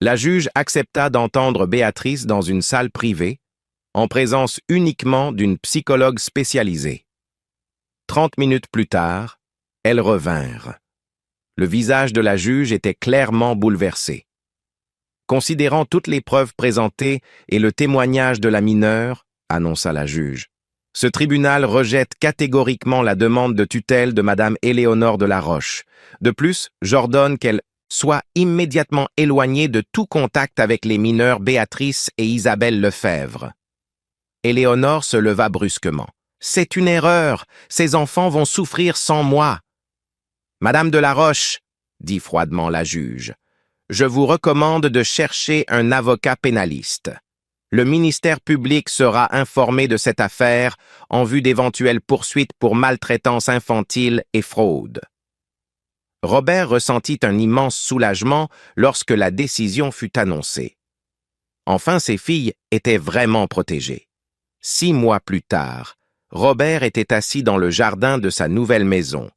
La juge accepta d'entendre Béatrice dans une salle privée, en présence uniquement d'une psychologue spécialisée. 30 minutes plus tard, elles revinrent. Le visage de la juge était clairement bouleversé. Considérant toutes les preuves présentées et le témoignage de la mineure, annonça la juge, ce tribunal rejette catégoriquement la demande de tutelle de Madame Éléonore de la Roche. De plus, j'ordonne qu'elle soit immédiatement éloignée de tout contact avec les mineurs Béatrice et Isabelle Lefebvre. Éléonore se leva brusquement. C'est une erreur. Ces enfants vont souffrir sans moi. Madame de la Roche, dit froidement la juge, je vous recommande de chercher un avocat pénaliste. Le ministère public sera informé de cette affaire en vue d'éventuelles poursuites pour maltraitance infantile et fraude. Robert ressentit un immense soulagement lorsque la décision fut annoncée. Enfin, ses filles étaient vraiment protégées. 6 mois plus tard, Robert était assis dans le jardin de sa nouvelle maison,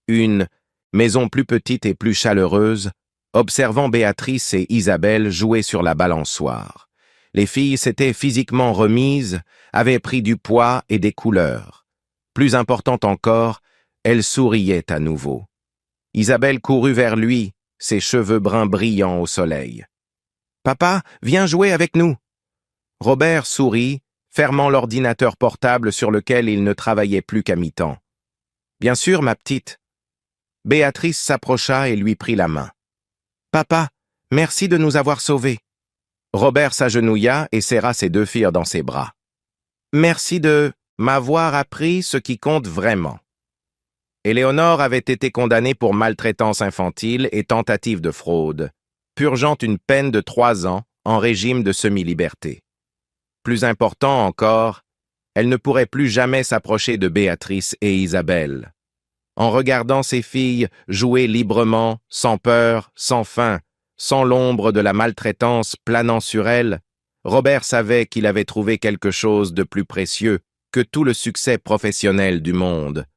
une maison plus petite et plus chaleureuse, observant Béatrice et Isabelle jouer sur la balançoire. Les filles s'étaient physiquement remises, avaient pris du poids et des couleurs. Plus important encore, elles souriaient à nouveau. Isabelle courut vers lui, ses cheveux bruns brillants au soleil. « Papa, viens jouer avec nous !» Robert sourit, fermant l'ordinateur portable sur lequel il ne travaillait plus qu'à mi-temps. « Bien sûr, ma petite. » Béatrice s'approcha et lui prit la main. « Papa, merci de nous avoir sauvés. » Robert s'agenouilla et serra ses deux filles dans ses bras. « Merci de m'avoir appris ce qui compte vraiment. » Éléonore avait été condamnée pour maltraitance infantile et tentative de fraude, purgeant une peine de 3 ans en régime de semi-liberté. Plus important encore, elle ne pourrait plus jamais s'approcher de Béatrice et Isabelle. En regardant ses filles jouer librement, sans peur, sans faim, sans l'ombre de la maltraitance planant sur elles, Robert savait qu'il avait trouvé quelque chose de plus précieux que tout le succès professionnel du monde.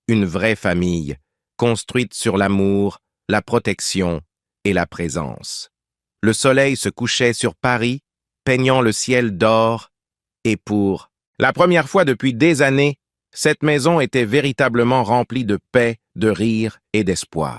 Une vraie famille, construite sur l'amour, la protection et la présence. Le soleil se couchait sur Paris, peignant le ciel d'or, et pour la première fois depuis des années, cette maison était véritablement remplie de paix, de rire et d'espoir.